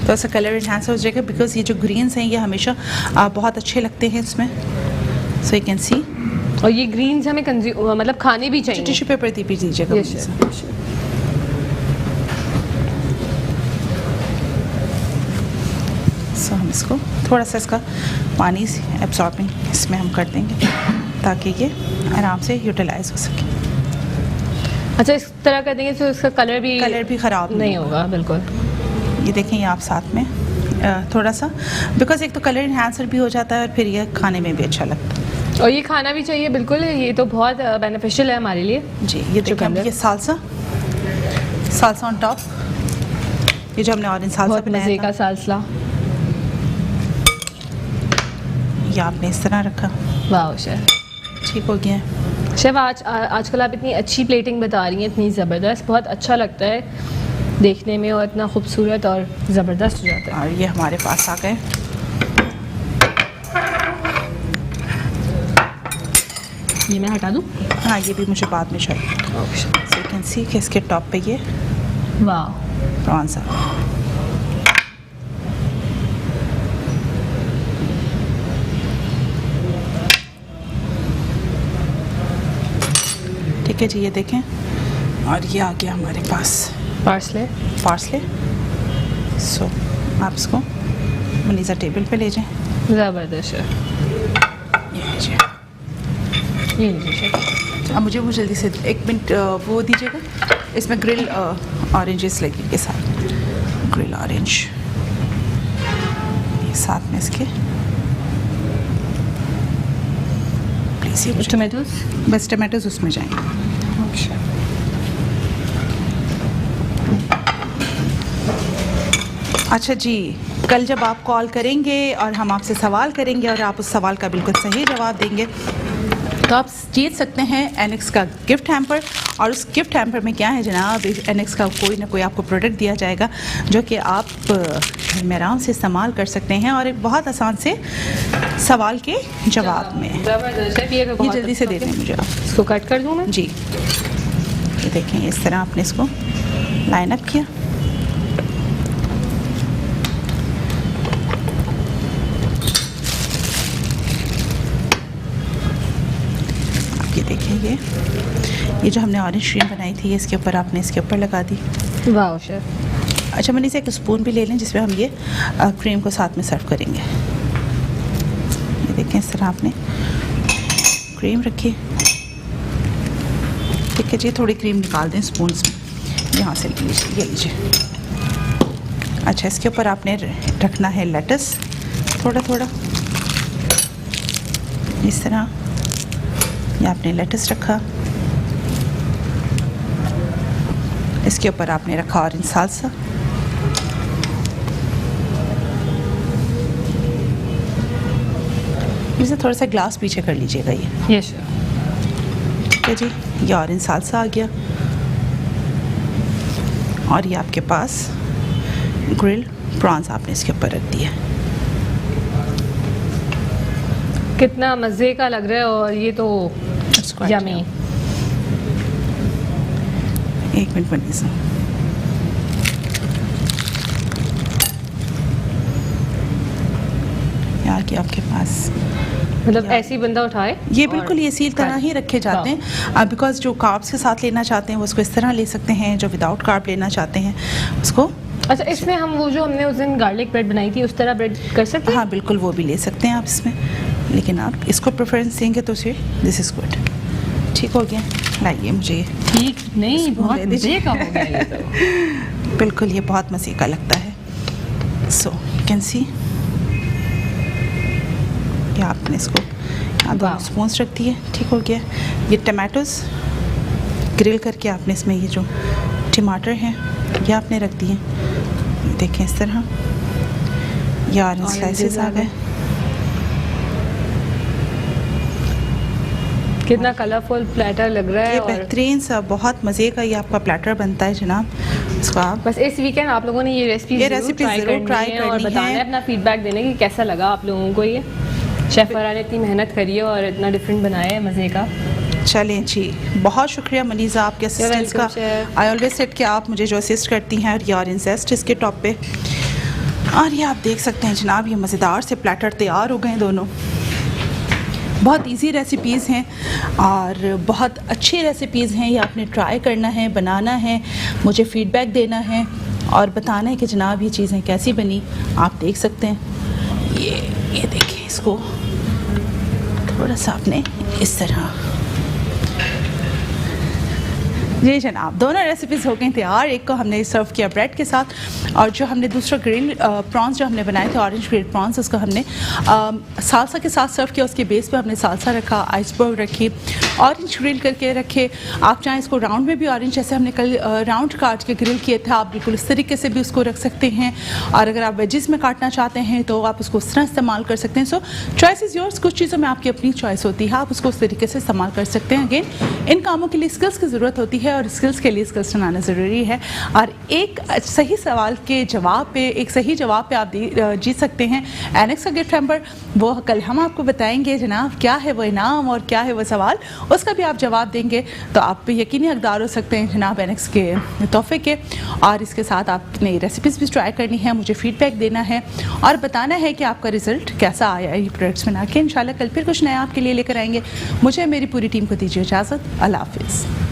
[SPEAKER 1] तो ऐसा कलर इन्हांस हो जाएगा, बिकॉज ये जो ग्रीन्स हैं ये हमेशा बहुत अच्छे लगते हैं इसमें। So you can see.
[SPEAKER 2] और ये ग्रीन्स हमें मतलब खाने भी चाहिए।
[SPEAKER 1] टिश्यू पेपर दी भी दीजिएगा।
[SPEAKER 2] Yes, sir.
[SPEAKER 1] सो हम इसको थोड़ा सा इसका पानी एब्जॉर्बिंग इसमें हम कर देंगे ताकि ये आराम से यूटिलाइज हो सके।
[SPEAKER 2] अच्छा, इस तरह कर देंगे तो इसका कलर भी
[SPEAKER 1] ख़राब
[SPEAKER 2] नहीं होगा। बिल्कुल।
[SPEAKER 1] ये देखें, ये आप साथ में थोड़ा सा, बिकॉज एक तो कलर इन्हांसर भी हो जाता है और फिर ये खाने में भी अच्छा लगता है
[SPEAKER 2] और ये खाना भी चाहिए। बिल्कुल, ये तो बहुत बेनिफिशियल है हमारे लिए।
[SPEAKER 1] जी, ये देखें, ये सालसा ऑन टॉप, ये जो हमने ऑरेंज सालसा
[SPEAKER 2] बहुत मज़े का सालसा,
[SPEAKER 1] ये आपने इस तरह रखा।
[SPEAKER 2] वाह शेफ,
[SPEAKER 1] ठीक हो गया है।
[SPEAKER 2] शेफ आजकल आप इतनी अच्छी प्लेटिंग बता रही हैं, इतनी ज़बरदस्त, बहुत अच्छा लगता है देखने में और इतना खूबसूरत और ज़बरदस्त हो जाता है।
[SPEAKER 1] और ये हमारे पास आ गए।
[SPEAKER 2] ये मैं हटा दूँ?
[SPEAKER 1] हाँ, ये भी मुझे बाद में चाहिए।
[SPEAKER 2] Okay.
[SPEAKER 1] So you can see कि इसके टॉप पे ये
[SPEAKER 2] वाह
[SPEAKER 1] प्रॉन्स आ। ठीक है जी, ये देखें, और ये आ गया हमारे पास पार्सले। सो आप इसको मनीज़ा टेबल पे ले जाएं।
[SPEAKER 2] ज़बरदस्त है।
[SPEAKER 1] ये लीजिए।
[SPEAKER 2] ये लीजिए।
[SPEAKER 1] अब मुझे वो जल्दी से 1 मिनट वो दीजिएगा, इसमें ग्रिल ऑरेंजेस लगेंगे साथ, ग्रिल ऑरेंज ये साथ में इसके। सी मुझे।
[SPEAKER 2] टोमेटोज,
[SPEAKER 1] बस टमाटोज उसमें जाएंगे। अच्छा जी, कल जब आप कॉल करेंगे और हम आपसे सवाल करेंगे और आप उस सवाल का बिल्कुल सही जवाब देंगे तो आप जीत सकते हैं एनेक्स का गिफ्ट हैम्पर। और उस गिफ्ट हैम्पर में क्या है जनाब, एनेक्स का कोई ना कोई आपको प्रोडक्ट दिया जाएगा जो कि आप घर में आराम से इस्तेमाल कर सकते हैं और एक बहुत आसान से सवाल के जवाब में। ये जल्दी से दे दें मुझे आप।
[SPEAKER 2] इसको कट कर दूँ मैं?
[SPEAKER 1] जी, ये देखें इस तरह आपने इसको लाइन अप किया। देखिए ये जो हमने ऑरेंज क्रीम बनाई थी इसके ऊपर आपने इसके ऊपर लगा दी।
[SPEAKER 2] वाह शेफ।
[SPEAKER 1] अच्छा मनी से एक स्पून भी ले लें जिसमें हम ये क्रीम को साथ में सर्व करेंगे। ये देखें इस तरह आपने क्रीम रखी। ठीक है जी, थोड़ी क्रीम निकाल दें स्पून में, यहाँ से लीजिए, ये लीजिए। अच्छा इसके ऊपर आपने रखना है लेटस थोड़ा थोड़ा इस तरह। ये आपने लेटस रखा, इसके ऊपर आपने रखा ऑरेंज साल्सा, इसे थोड़ा सा ग्लास पीछे कर लीजिएगा ये।
[SPEAKER 2] यस
[SPEAKER 1] ठीक है जी, ये ऑरेंज साल्सा आ गया और ये आपके पास ग्रिल प्रॉन्स आपने इसके ऊपर रख दिया।
[SPEAKER 2] कितना मज़े का लग रहा है और ये तो यमी।
[SPEAKER 1] एक मिनट बनी से यार कि आपके पास
[SPEAKER 2] मतलब ऐसी बंदा उठाए
[SPEAKER 1] ये बिल्कुल ये इसी तरह ही रखे जाते हैं बिकॉज जो कार्ब्स के साथ लेना चाहते हैं वो उसको इस तरह ले सकते हैं, जो विदाउट कार्ब लेना चाहते हैं उसको।
[SPEAKER 2] अच्छा इसमें हम वो जो हमने उस दिन गार्लिक ब्रेड बनाई थी उस तरह ब्रेड कर सकते हैं?
[SPEAKER 1] हाँ बिल्कुल वो भी ले सकते हैं आप इसमें, लेकिन आप इसको प्रेफरेंस देंगे तो उसे दिस इज़ गुड। ठीक हो गया, लाइए मुझे ये।
[SPEAKER 2] ठीक नहीं, बहुत मज़े का हो गया ये तो।
[SPEAKER 1] बिल्कुल ये बहुत मज़े का लगता है। सो कैन सी ये आपने इसको यहाँ दोनों स्पून्स रख दिए। ठीक हो गया। ये टमाटोज़ ग्रिल करके आपने इसमें ये जो टमाटर हैं ये आपने रख दिए। देखें इस तरह ये ऑरेंज स्लाइसेस आ गए।
[SPEAKER 2] कितना कलरफुल प्लेटर लग रहा है।
[SPEAKER 1] ये बेहतरीन सा बहुत मज़े का ये आपका प्लेटर बनता है जनाब। इसको आप
[SPEAKER 2] बस इस वीकेंड आप लोगों ने ये रेसिपी ज़रूर ट्राई करनी है और बताना है, अपना फीडबैक देने की कैसा लगा आप लोगों को। ये शेफ़ फरहान ने इतनी मेहनत करी है और इतना डिफरेंट बनाया है मज़े का।
[SPEAKER 1] चलें जी, बहुत शुक्रिया मनीज़ा आपके असिस्टेंस का। आई ऑलवेज सेड कि आप मुझे जो असिस्ट करती हैं और ये ऑरेंज ज़ेस्ट इसके टॉप पे। और ये आप देख सकते हैं जनाब ये मज़ेदार से प्लेटर तैयार हो गए दोनों। बहुत इजी रेसिपीज़ हैं और बहुत अच्छी रेसिपीज़ हैं। ये आपने ट्राई करना है, बनाना है, मुझे फ़ीडबैक देना है और बताना है कि जनाब ये चीज़ें कैसी बनी। आप देख सकते हैं ये देखिए, इसको थोड़ा सा आपने इस तरह। जी जनाब, दोनों रेसिपीज़ हो गई तैयार। एक को हमने सर्व किया ब्रेड के साथ और जो हमने दूसरा ग्रिल प्रॉन्स जो हमने बनाए थे ऑरेंज ग्रिल प्रॉन्स, उसको हमने सालसा के साथ सर्व किया। उसके बेस पे हमने सालसा रखा, आइसबर्ग रखी, ऑरेंज ग्रिल करके रखे। आप चाहें इसको राउंड में भी ऑरेंज जैसे हमने कल राउंड काट के ग्रिल किए थे, आप बिल्कुल इस तरीके से भी उसको रख सकते हैं। और अगर आप वेजिस में काटना चाहते हैं तो आप उसको उस तरह इस्तेमाल कर सकते हैं। सो चॉइस इज़ योर्स। कुछ चीज़ों में आपकी अपनी चॉइस होती है, आप उसको उस तरीके से इस्तेमाल कर सकते हैं। अगेन इन कामों के लिए स्किल्स की ज़रूरत होती है और स्किल्स के लिए स्किल्स बनाना ज़रूरी है। और एक सही सवाल के जवाब पे, एक सही जवाब पे आप जीत सकते हैं एनेक्स का गिफ्ट हैम्पर। वो कल हम आपको बताएंगे जनाब क्या है वो इनाम और क्या है वो सवाल, उसका भी आप जवाब देंगे तो आप यकीनी हकदार हो सकते हैं जनाब एनेक्स के तोहफे के। और इसके साथ आपने रेसिपीज़ भी ट्राई करनी है, मुझे फ़ीडबैक देना है और बताना है कि आपका रिज़ल्ट कैसा आया ये प्रोडक्ट्स बना के। इंशाल्लाह कल फिर कुछ नया आपके लिए लेकर आएंगे। मुझे मेरी पूरी टीम को दीजिए इजाज़त। अल्लाह हाफ़िज़।